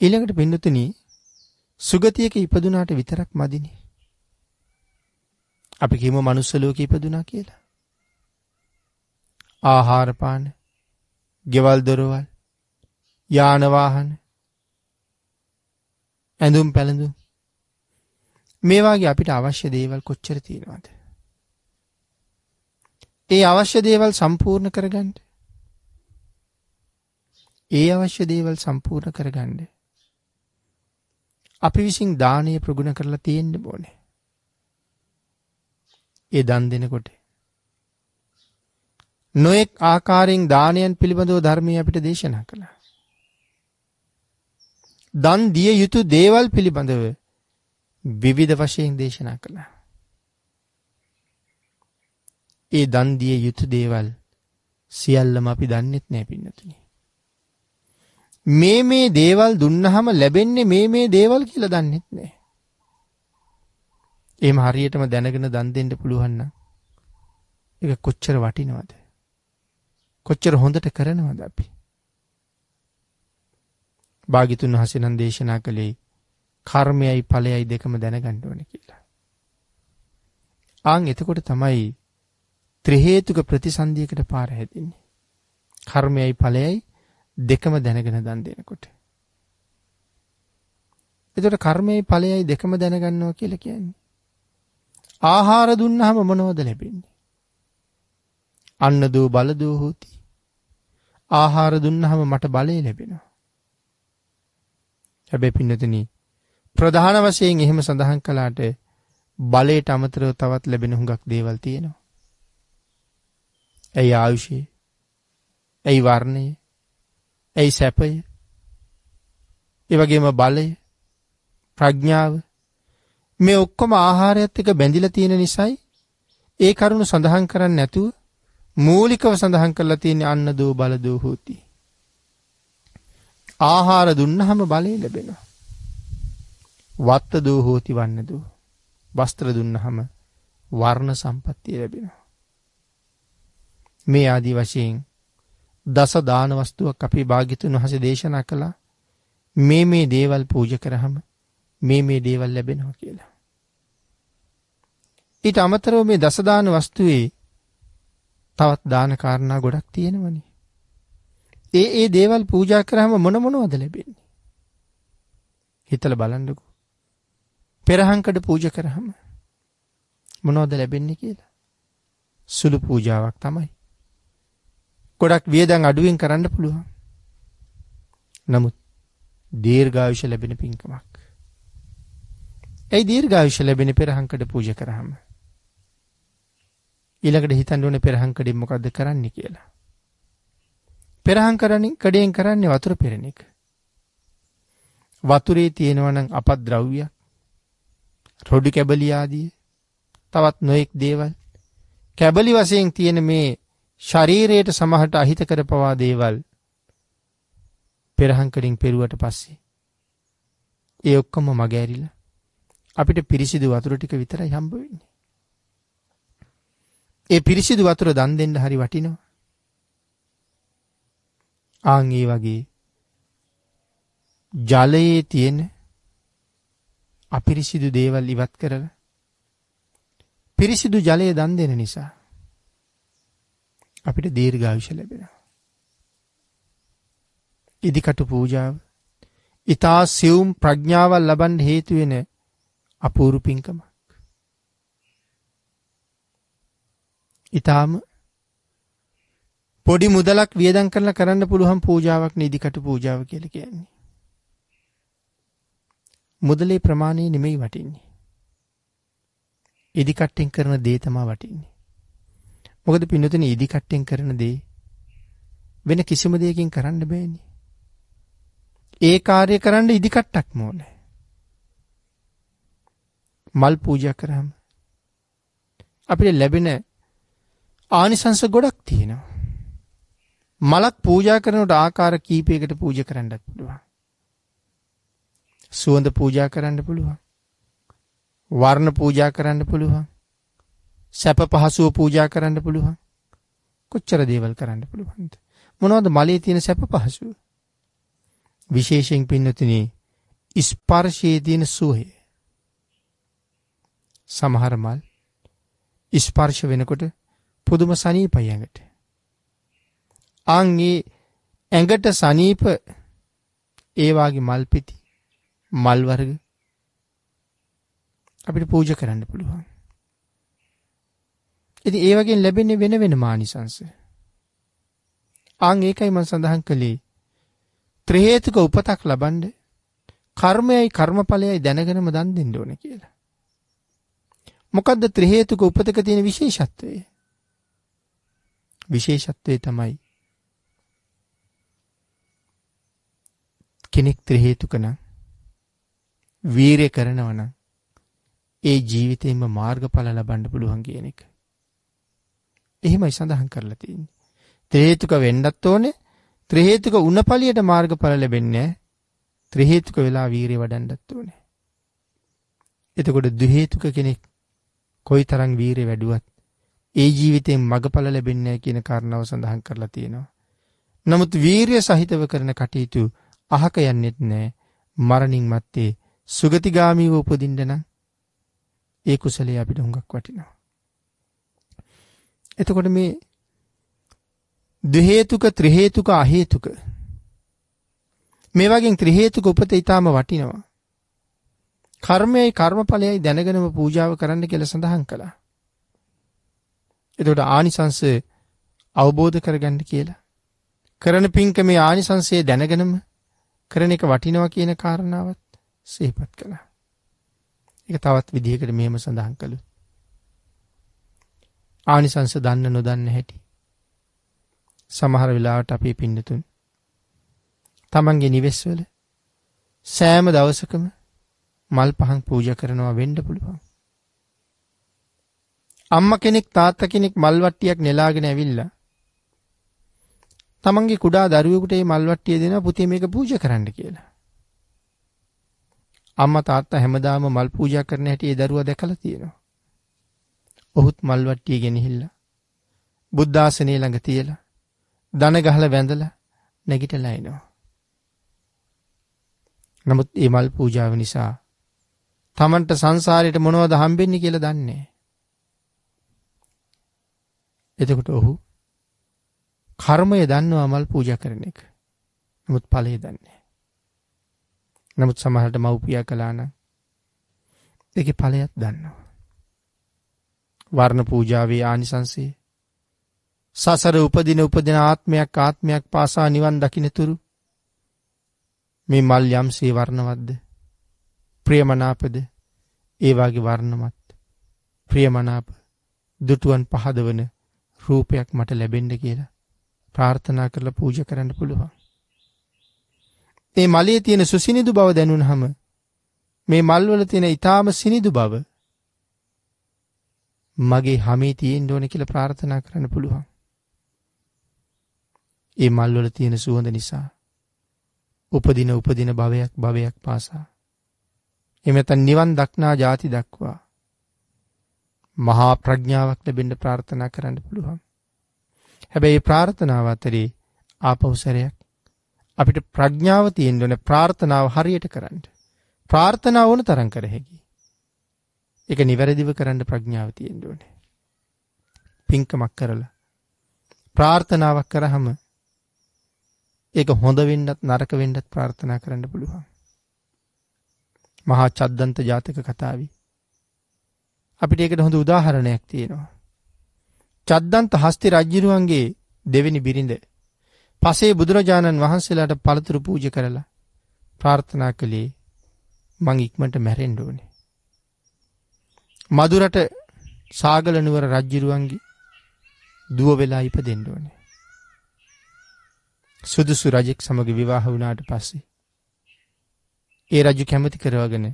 ඊළඟට පින්නතුනි සුගතියක ඉපදුනාට විතරක් මදිනේ. අපි කියමු මනුස්ස ලෝකේ ඉපදුනා කියලා. ආහාර පාන, ගෙවල් දොරවල්, යාන වාහන, ඇඳුම් පැළඳුම් මේ වගේ අපිට අවශ්‍ය දේවල් කොච්චර තියෙනවද? ඒ අවශ්‍ය දේවල් සම්පූර්ණ කරගන්න. අපි විසින් දානය ප්‍රගුණ කරලා තියෙන්න ඕනේ. ඒ දන් දෙනකොට නොඑක් ආකාරයෙන් දානයන් පිළිබඳව ධර්මයේ අපිට දේශනා කළා. දන් දිය යුතු දේවල් පිළිබඳව විවිධ වශයෙන් දේශනා කළා. ඒ දන් දිය යුතු දේවල් සියල්ලම අපි දන්නෙත් නෑ පින්නතුනි. මේ දේවල් දුන්නහම ලැබෙන්නේ මේ දේවල් කියලා දන්නෙත් නෑ. එහෙම හරියටම දැනගෙන දන් දෙන්න පුළුවන් නම් ඒක කොච්චර වටිනවද? කොච්චර හොඳට කරනවද අපි? භාග්‍යතුන් වහන්සේ නම් දේශනා කළේ කර්මයයි ඵලයයි දෙකම දැනගන්න ඕනේ කියලා. එතකොට තමයි ත්‍රි හේතුක ප්‍රතිසන්දියකට පාර හැදෙන්නේ. කර්මයයි ඵලයයි දෙකම දැනගෙන දන් දෙනකොට. එතකොට කර්මයයි ඵලයයි දෙකම දැනගන්නවා කියලා කියන්නේ ආහාර දුන්නාම මොනවද ලැබෙන්නේ? අන්න දෝ බල දෝ හෝති. ආහාර දුන්නාම මට බලය ලැබෙනවා. හැබැයි පින්නතනි ප්‍රධාන වශයෙන් එහෙම සඳහන් කළාට බලයට අමතරව තවත් ලැබෙන හුඟක් දේවල් තියෙනවා. ඇයි ආයුෂය? ඇයි වර්ණය? ඇයි සැපය? ඒ වගේම බලය, ප්‍රඥාව මේ ඔක්කොම ආහාරයත් එක්ක බැඳිලා තියෙන නිසායි ඒ කරුණු සඳහන් කරන්නේ නැතුව මූලිකව සඳහන් කරලා තියෙන්නේ අන්න දෝ බල දෝ හෝති. ආහාර දුන්නාම බලය ලැබෙනවා. වත්ත දෝ හෝති වන්න දෝ. වස්ත්‍ර දුන්නාම වර්ණ සම්පත්තිය ලැබෙනවා. මේ ආදී වශයෙන් දස දාන වස්තුවක් අපේ භාග්‍යතුන් වහන්සේ දේශනා කළා. මේ දේවල් පූජා කරාම මේ දේවල් ලැබෙනවා කියලා. ඊට අමතරව මේ දස දාන වස්තුවේ තවත් දාන කාරණා ගොඩක් තියෙනවනේ. ඒ දේවල් පූජා කරාම මොනවද ලැබෙන්නේ? හිතලා බලන්නකෝ. පෙරහංකඩ පූජා කරාම මොනවද ලැබෙන්නේ කියලා? සුළු පූජාවක් තමයි. ගොඩක් වියදම් අඩුවෙන් කරන්න පුළුවන්. නමුත් දීර්ඝායුෂ ලැබෙන පින්කමක්. ඒ දීර්ඝායුෂ ලැබෙන පෙරහංකඩ පූජා කරාම ඊළඟට හිතන්න ඕනේ පෙරහංකඩෙන් මොකද්ද කරන්නේ කියලා. පෙරහංකඩෙන් කරන්නේ වතුර පෙරණ එක. වතුරේ තියෙනවා නම් අපද්‍රව්‍යයක්, රොඩු කැබලි ආදී තවත් නොඑක් දේවල් කැබලි වශයෙන් තියෙන මේ ශරීරයට සමහරට අහිත කරපවා දේවල් පෙරහංකඩින් පෙරුවට පස්සේ ඒ ඔක්කොම මගහැරිලා අපිට පිරිසිදු වතුර ටික විතරයි හම්බ වෙන්නේ. ඒ පිරිසිදු වතුර දන් දෙන්න හරි වටිනවා. ඒ වගේ ජලයේ තියෙන අපිරිසිදු දේවල් ඉවත් කරලා පිරිසිදු ජලය දන් දෙන නිසා අපිට දීර්ඝායුෂ ලැබෙනවා. ඉදිකටු පූජාව ඊතා සියුම් ප්‍රඥාවල් ලබන්න හේතු වෙන අපූර්ව පින්කමක්. ඊටාම පොඩි මුදලක් වියදම් කරලා කරන්න පුළුවන් පූජාවක් නේ ඉදිකටු පූජාව කියලා කියන්නේ. මුදලේ ප්‍රමාණය නෙමෙයි වටින්නේ. ඉදිකට්ටෙන් කරන දේ තමයි වටින්නේ. මොකද පින්නතුනි ඉදිකට්ටෙන් කරන දේ වෙන කිසිම දෙයකින් කරන්න බෑනේ. ඒ කාර්ය කරන්න ඉදිකට්ටක්ම ඕනේ. මල් පූජා කරාම අපිට ලැබෙන ආනිසංස ගොඩක් තියෙනවා. මලක් පූජා කරනකොට ආකාර කීපයකට පූජා කරන්නත් පුළුවන්. සුවඳ පූජා කරන්න පුළුවන්. වර්ණ පූජා කරන්න පුළුවන්. සැප පහසුව පූජා කරන්න පුළුවන්. කොච්චර දේවල් කරන්න පුළුවන්ද? මොනවද මලේ තියෙන සැප පහසුව? විශේෂයෙන් පින්නතුනි ස්පර්ශයේ තියෙන සුවය. සමහර මල් ස්පර්ශ වෙනකොට පුදුම සනීපයි ඇඟට. ආන්ගේ ඇඟට සනීප ඒ වාගේ මල් පිටි මල් වර්ග අපිට පූජා කරන්න පුළුවන්. ඉතින් ඒ වගේ ලැබෙන්නේ වෙන වෙන මානිසංශ. ඒකයි මම සඳහන් කළේ ත්‍රි හේතුක උපතක් ලබන්න කර්මයයි කර්මඵලයයි දැනගෙනම දන් දෙන්න ඕනේ කියලා. මොකද්ද ත්‍රි හේතුක උපතක තියෙන විශේෂත්වය? විශේෂත්වය තමයි කෙනෙක් ත්‍රි හේතුක නම් වීරය කරනවා නම් ඒ ජීවිතේම මාර්ගඵල ලබන්න පුළුවන් කියන එක. එහෙමයි සඳහන් කරලා තියෙන්නේ. ත්‍රි හේතුක වෙන්නත් ඕනේ. ත්‍රි හේතුක උණපලියට මාර්ගඵල ලැබෙන්නේ නැහැ. ත්‍රි හේතුක වෙලා වීරිය වඩන්නත් ඕනේ. එතකොට ද්වි හේතුක කෙනෙක් කොයිතරම් වීරිය වැඩුවත් ඒ ජීවිතයෙන් මගඵල ලැබෙන්නේ නැහැ කියන කාරණාව සඳහන් කරලා තියෙනවා. නමුත් වීරිය සහිතව කරන කටයුතු අහක යන්නෙත් නැහැ. මරණින් මත්තේ සුගතිගාමීව උපදින්න නම් ඒ කුසලයේ අපිට හුඟක් වටිනවා. එතකොට මේ ද්වි හේතුක ත්‍රි හේතුක අ හේතුක මේ වගේ ත්‍රි හේතුක උපත ඊටාම වටිනවා. කර්මයයි කර්මඵලයයි දැනගෙනම පූජාව කරන්න කියලා සඳහන් කළා. එතකොට ආනිසංස අවබෝධ කරගන්න කියලා කරන පින්කමේ ආනිසංසය දැනගෙනම කරන එක වටිනවා කියන කාරණාවත් සිහිපත් කළා. ඒක තවත් විදිහකට මෙහෙම සඳහන් කළොත් ආනිසංස දන්න නොදන්න හැටි. සමහර වෙලාවට අපේ පින්නතුන් තමන්ගේ නිවෙස්වල සෑම දවසකම මල් පහන් පූජා කරනවා වෙන්න පුළුවන්. අම්මා කෙනෙක් තාත්තා කෙනෙක් මල් වට්ටියක් නෙලාගෙන ඇවිල්ලා තමන්ගේ කුඩා දරුවෙකුට මේ මල් වට්ටිය දෙනවා පුතේ මේක පූජා කරන්න කියලා. අම්මා තාත්තා හැමදාම මල් පූජා කරන හැටි ඒ දරුවා දැකලා තියෙනවා. ඔහුත් මල් වට්ටිය ගෙනහිල්ලා බුද්ධ ආසනේ ළඟ තියලා දන ගහලා වැඳලා නැගිටලා එනවා. නමුත් මේ මල් පූජාව නිසා තමන්ට සංසාරයට මොනවද හම්බෙන්නේ කියලා දන්නේ නැහැ. එතකොට ඔහු කර්මය දන්නවා මල් පූජා කරන එක. නමුත් ඵලය දන්නේ නැහැ. නමුත් සමහරට මව්පියා කළා නම් ඒකේ ඵලයක් දන්නවා. වර්ණ පූජාවේ ආනිසංසය සසර උපදින ආත්මයක් පාසා නිවන් දකින්නතුරු මේ මල් යම්සේ වර්ණවත්ද ප්‍රියමනාපද ඒ වාගේ වර්ණමත් ප්‍රියමනාප දුටුවන් පහදවන රූපයක් මට ලැබෙන්න කියලා ප්‍රාර්ථනා කරලා පූජා කරන්න පුළුවන්. මේ මලේ තියෙන සුසිනිදු බව දැනුනහම මේ මල් වල තියෙන ඊටාම සිනිදු බව මගේ හැමේ තියෙන්න ඕනේ කියලා ප්‍රාර්ථනා කරන්න පුළුවන්. මේ මල් වල තියෙන සුවඳ නිසා උපදින භවයක් පාසා එමෙතන නිවන් දක්නා ಜಾති දක්වා මහා ප්‍රඥාවක් ලැබෙන්න ප්‍රාර්ථනා කරන්න පුළුවන්. හැබැයි මේ ප්‍රාර්ථනාව අතරේ ආපෞසරයක් අපිට ප්‍රඥාව තියෙන්න ඕනේ ප්‍රාර්ථනාව හරියට කරන්න. ප්‍රාර්ථනාව ඕන තරම් කර හැකියි. ඒක නිවැරදිව කරන්න ප්‍රඥාව තියෙන්න ඕනේ. පින්කමක් කරලා ප්‍රාර්ථනාවක් කරාම ඒක හොඳ වෙන්නත් නරක වෙන්නත් ප්‍රාර්ථනා කරන්න පුළුවන්. මහා චද්දන්ත ජාතක කතාවේ අපිට ඒකට හොඳ උදාහරණයක් තියෙනවා. චද්දන්ත හස්ති රජුරුවන්ගේ දෙවෙනි බිරිඳ පසේ බුදුරජාණන් වහන්සේලාට පළතුරු පූජා කරලා ප්‍රාර්ථනා කළේ මං ඉක්මනට මැරෙන්න ඕනේ. මදුරට සාගල නුවර රජුරුවන්ගේ දුව වෙලා ඉපදෙන්න ඕනේ. සුදුසු රජෙක් සමග විවාහ වුණාට පස්සේ ඒ රජු කැමති කරවගෙන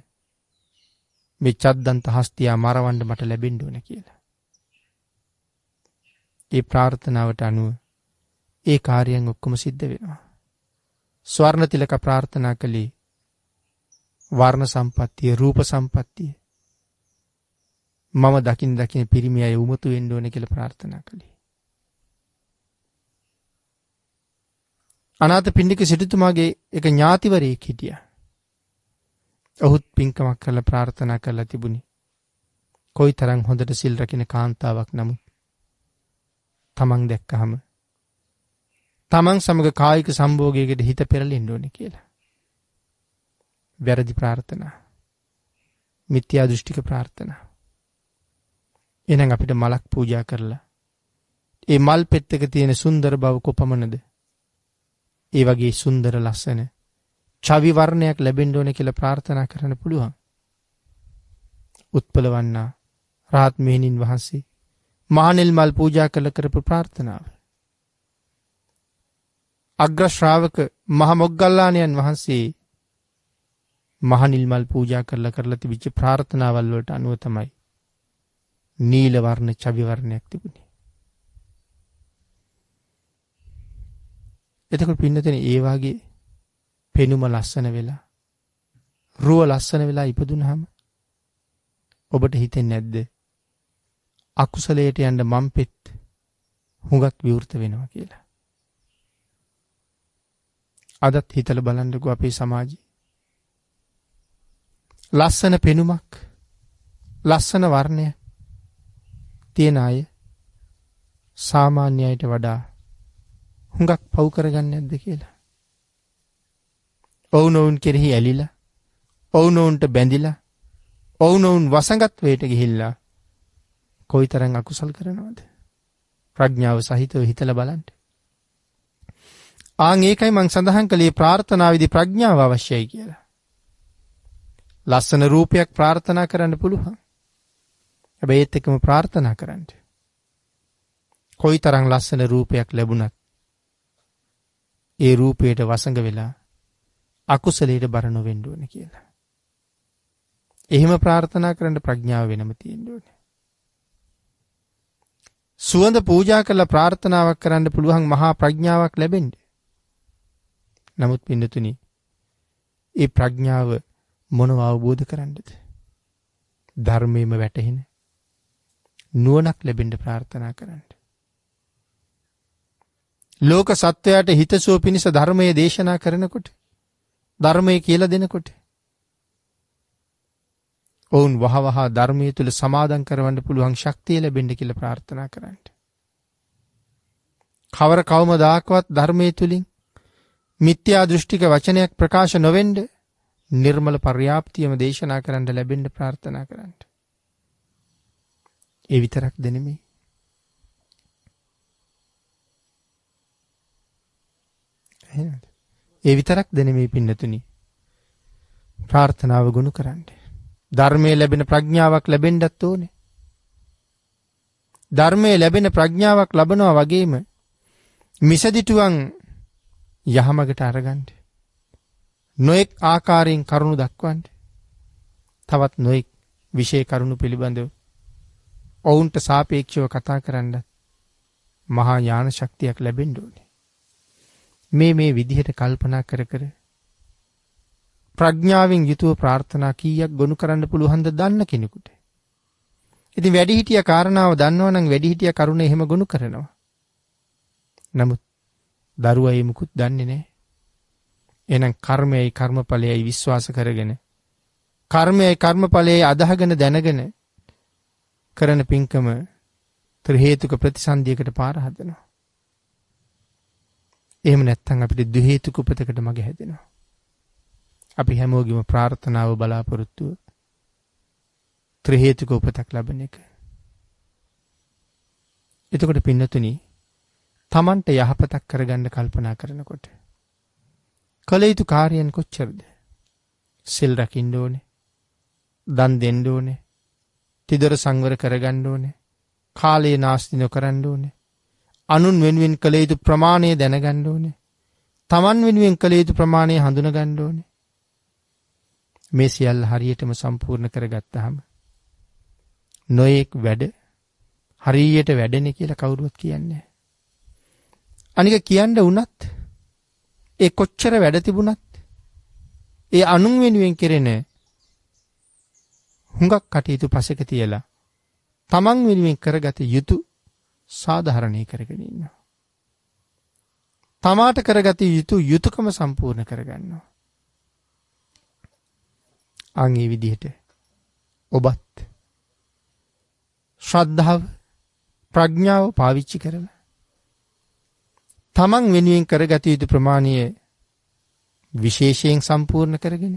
මේ චද්දන්ත හස්තියා මරවන්න මට ලැබෙන්න ඕන කියලා. ඒ ප්‍රාර්ථනාවට අනුව ඒ කාර්යයන් ඔක්කොම සිද්ධ වෙනවා. ස්වර්ණ තිලක ප්‍රාර්ථනා කළේ වර්ණ සම්පත්තිය, රූප සම්පත්තිය. මම දකින් පිරිමි අය උමතු වෙන්න ඕනේ කියලා ප්‍රාර්ථනා කළේ. අනාථපිණ්ඩික සිටුතුමාගේ එක ඥාතිවරයෙක් හිටියා. ඔහුත් පින්කමක් කරලා ප්‍රාර්ථනා කරලා තිබුණේ. කොයිතරම් හොඳට සිල් රකින්න කාන්තාවක් නමුත් තමන් දැක්කහම තමන් සමග කායික සම්භෝගයකට හිත පෙරලෙන්න ඕනේ කියලා. වැරදි ප්‍රාර්ථනා. මිත්‍යා දෘෂ්ටික ප්‍රාර්ථනා. එහෙනම් අපිට මලක් පූජා කරලා ඒ මල් පෙත්තක තියෙන සුන්දර බව කොපමණද? ඒ වගේ සුන්දර ලස්සන ඡවි වර්ණයක් ලැබෙන්න ඕනේ කියලා ප්‍රාර්ථනා කරන්න පුළුවන්. උත්පලවන්නා රාහත් මෙහෙණින් වහන්සේ මහනෙල් මල් පූජා කළ කරපු ප්‍රාර්ථනාව. අග්‍ර ශ්‍රාවක මහ මොග්ගල්ලාණන් වහන්සේ මහනිල් මල් පූජා කරලා තිබිච්ච ප්‍රාර්ථනාවල් වලට අනුව තමයි නීල වර්ණ ඡවි වර්ණයක් තිබුණේ. එතකොට පින්නතනේ ඒ වාගේ පෙනුම ලස්සන වෙලා රුව ලස්සන වෙලා ඉපදුනහම ඔබට හිතෙන්නේ නැද්ද අකුසලයට යන්න මම්පෙත් හුඟක් විවෘත වෙනවා කියලා? අදත් හිතලා බලන්නකෝ අපේ සමාජයේ ලස්සන පෙනුමක් ලස්සන වර්ණය තියෙන අය සාමාන්‍ය අයට වඩා හුඟක් පව් කරගන්නේ නැද්ද කියලා? ඔවුනොවුන් කෙරෙහි ඇලිලා, ඔවුනොවුන්ට බැඳිලා, ඔවුනොවුන් වසඟත් වේට ගිහිල්ලා කොයිතරම් අකුසල් කරනවද? ප්‍රඥාව සහිතව හිතලා බලන්න. ආන් ඒකයි මං සඳහන් කළේ ප්‍රාර්ථනාවේදී ප්‍රඥාව අවශ්‍යයි කියලා. ලස්සන රූපයක් ප්‍රාර්ථනා කරන්න පුළුවන්. හැබැයි ඒත් එක්කම ප්‍රාර්ථනා කරන්න. කොයිතරම් ලස්සන රූපයක් ලැබුණත් ඒ රූපයට වසඟ වෙලා අකුසලයට බර නොවෙන්න ඕනේ කියලා. එහෙම ප්‍රාර්ථනා කරන්න ප්‍රඥාව වෙනම තියෙන්න ඕනේ. සුවඳ පූජා කරලා ප්‍රාර්ථනාවක් කරන්න පුළුවන් මහා ප්‍රඥාවක් ලැබෙන්න. නමුත් පින්නතුනි, ඒ ප්‍රඥාව මොනව අවබෝධ කරන්නද? ධර්මයේම වැටහෙන නුවණක් ලැබෙන්න ප්‍රාර්ථනා කරන්න. ලෝක සත්වයාට හිතසුව පිණිස ධර්මයේ දේශනා කරනකොට, ධර්මයේ කියලා දෙනකොට ඔවුන් වහවහ ධර්මයේ තුල සමාදන් කරවන්න පුළුවන් ශක්තිය ලැබෙන්න කියලා ප්‍රාර්ථනා කරන්න. කවර කවමදාකවත් ධර්මයේ තුලින් මිත්‍යා දෘෂ්ටික වචනයක් ප්‍රකාශ නොවෙන්න නිර්මල පර්යාප්තියම දේශනා කරන්න ලැබෙන්න ප්‍රාර්ථනා කරන්න. ඒ විතරක්ද නෙමෙයි. ඒ විතරක්ද නෙමෙයි පින්නතුනි. ප්‍රාර්ථනාව ගුණ කරන්න. ධර්මයේ ලැබෙන ප්‍රඥාවක් ලැබෙන්නත් ඕනේ. ධර්මයේ ලැබෙන ප්‍රඥාවක් ලබනවා වගේම මිසදිටුවන් යහමගට අරගන්න. නොඑක් ආකාරයෙන් කරුණු දක්වන්න. තවත් නොඑක් විශේෂ කරුණු පිළිබඳව ඔවුන්ට සාපේක්ෂව කතා කරන්න මහා ඥාන ශක්තියක් ලැබෙන්න ඕනේ. මේ විදිහට කල්පනා කර කර ප්‍රඥාවෙන් යුතුව ප්‍රාර්ථනා කීයක් ගොනු කරන්න පුළුවන්ද දන්න කෙනෙකුට. ඉතින් වැඩිහිටියා කාරණාව දන්නවා නම් වැඩිහිටියා කරුණ එහෙම ගොනු කරනවා. නමුත් දරුවා ඒ මුකුත් දන්නේ නැහැ. එහෙනම් කර්මයයි කර්මඵලයයි විශ්වාස කරගෙන කර්මයයි කර්මඵලයයි අදහගෙන දැනගෙන කරන පින්කම ත්‍රි හේතුක ප්‍රතිසන්දියකට පාර හදනවා. එහෙම නැත්නම් අපිට ද්වි හේතුක උපතකට මග හැදෙනවා. අපි හැමෝගෙම ප්‍රාර්ථනාව බලාපොරොත්තුව ත්‍රි හේතුක උපතක් ලැබෙන එක. එතකොට පින්නතුනි, තමන්ට යහපතක් කරගන්න කල්පනා කරනකොට කළ යුතු කාර්යයන් කොච්චරද? සිල් රකින්න ඕනේ, දන් දෙන්න ඕනේ, තිදර සංවර කරගන්න ඕනේ, කාලේ නාස්ති නොකරන්න ඕනේ, අනුන් වෙනුවෙන් කළ යුතු ප්‍රමාණය දැනගන්න ඕනේ, තමන් වෙනුවෙන් කළ යුතු ප්‍රමාණය හඳුනා ගන්න ඕනේ. මේ සියල්ල හරියටම සම්පූර්ණ කරගත්තාම නොඑක් වැඩ හරියට වැඩනේ කියලා කවුරුවත් කියන්නේ නැහැ. අනික කියන්න වුණත් ඒ කොච්චර වැඩ තිබුණත් ඒ අනුන් වෙනුවෙන් කෙරෙන හුඟක් කටයුතු පසෙක තියලා තමන් වෙනුවෙන් කරගත යුතු සාධාරණී කරගෙන ඉන්නවා. තමාට කරගත යුතු යුතුයකම සම්පූර්ණ කරගන්නවා. අංගේ විදිහට ඔබත් ශ්‍රද්ධාව ප්‍රඥාව පාවිච්චි කරලා තමන් වෙනුවෙන් කරගත යුතු ප්‍රමාණය විශේෂයෙන් සම්පූර්ණ කරගෙන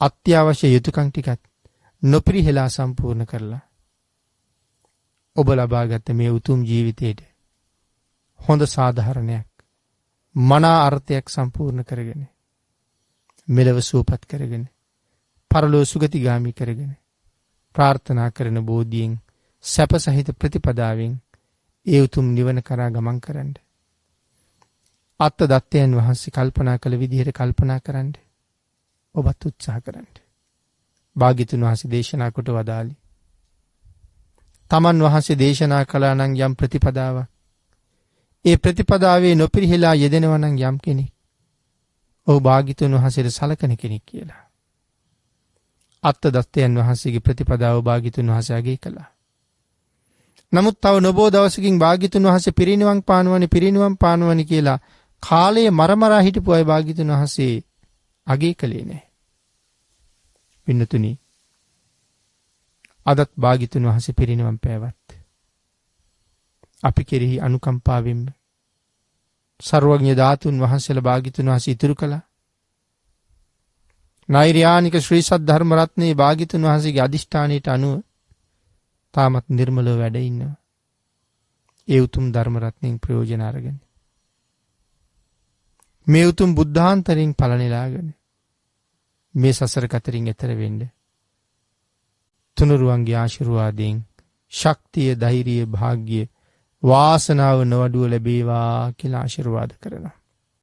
අත්‍යවශ්‍ය යුතුයකම් ටිකත් නොපිරිහෙලා සම්පූර්ණ කරලා ඔබ ලබාගත් මේ උතුම් ජීවිතයේ හොඳ සාධාරණයක් මනා අර්ථයක් සම්පූර්ණ කරගෙන මෙලව සුවපත් කරගෙන පරලෝ සුගතිගාමි කරගෙන ප්‍රාර්ථනා කරන බෝධියෙන් සැප සහිත ප්‍රතිපදාවෙන් ඒ උතුම් නිවන කරා ගමන් කරන්න. අත්ත දත්තයන් වහන්සේ කල්පනා කළ විදිහට කල්පනා කරන්න. ඔබත් උත්සාහ කරන්න. භාග්‍යතුන් වහන්සේ දේශනා කොට වදාළි. තමන් වහන්සේ දේශනා කළා නම් යම් ප්‍රතිපදාවක් ඒ ප්‍රතිපදාවේ නොපිරිහෙලා යෙදෙනවා නම් යම් කෙනෙක් ඔහු භාග්‍යතුන් වහන්සේට සලකන කෙනෙක් කියලා. අත්ත දත්තයන් වහන්සේගේ ප්‍රතිපදාව භාග්‍යතුන් වහන්සේ අගය කළා. නමුත් තව නොබෝ දවසකින් භාග්‍යතුන් වහන්සේ පිරිනිවන් පානවනි කියලා කාලයේ මරමරා හිටපු අය භාග්‍යතුන් වහන්සේ අගය කළේ නැහැ. පින්නතුනි අදත් භාග්‍යතුන් වහන්සේ පිරිනිවන් පෑවත් අපි කෙරෙහි අනුකම්පාවෙන් සර්වඥ ධාතුන් වහන්සේලා භාග්‍යතුන් වහන්සේ ඉතුරු කළා. නෛර්යානික ශ්‍රී සද්ධර්ම රත්නයේ භාග්‍යතුන් වහන්සේගේ අදිෂ්ඨානයට අනුව තාමත් නිර්මලව වැඩ ඉන්නවා. ඒ උතුම් ධර්ම රත්නයෙන් ප්‍රයෝජන අරගෙන මේ උතුම් බුද්ධාන්තරයෙන් ඵල නෙලාගෙන මේ සසර කතරින් එතර වෙන්න තුනුරුවන්ගේ ආශිර්වාදයෙන් ශක්තිය ධෛර්යය භාග්‍ය වාසනාව නොවඩුව ලැබේවා කියලා ආශිර්වාද කරනවා.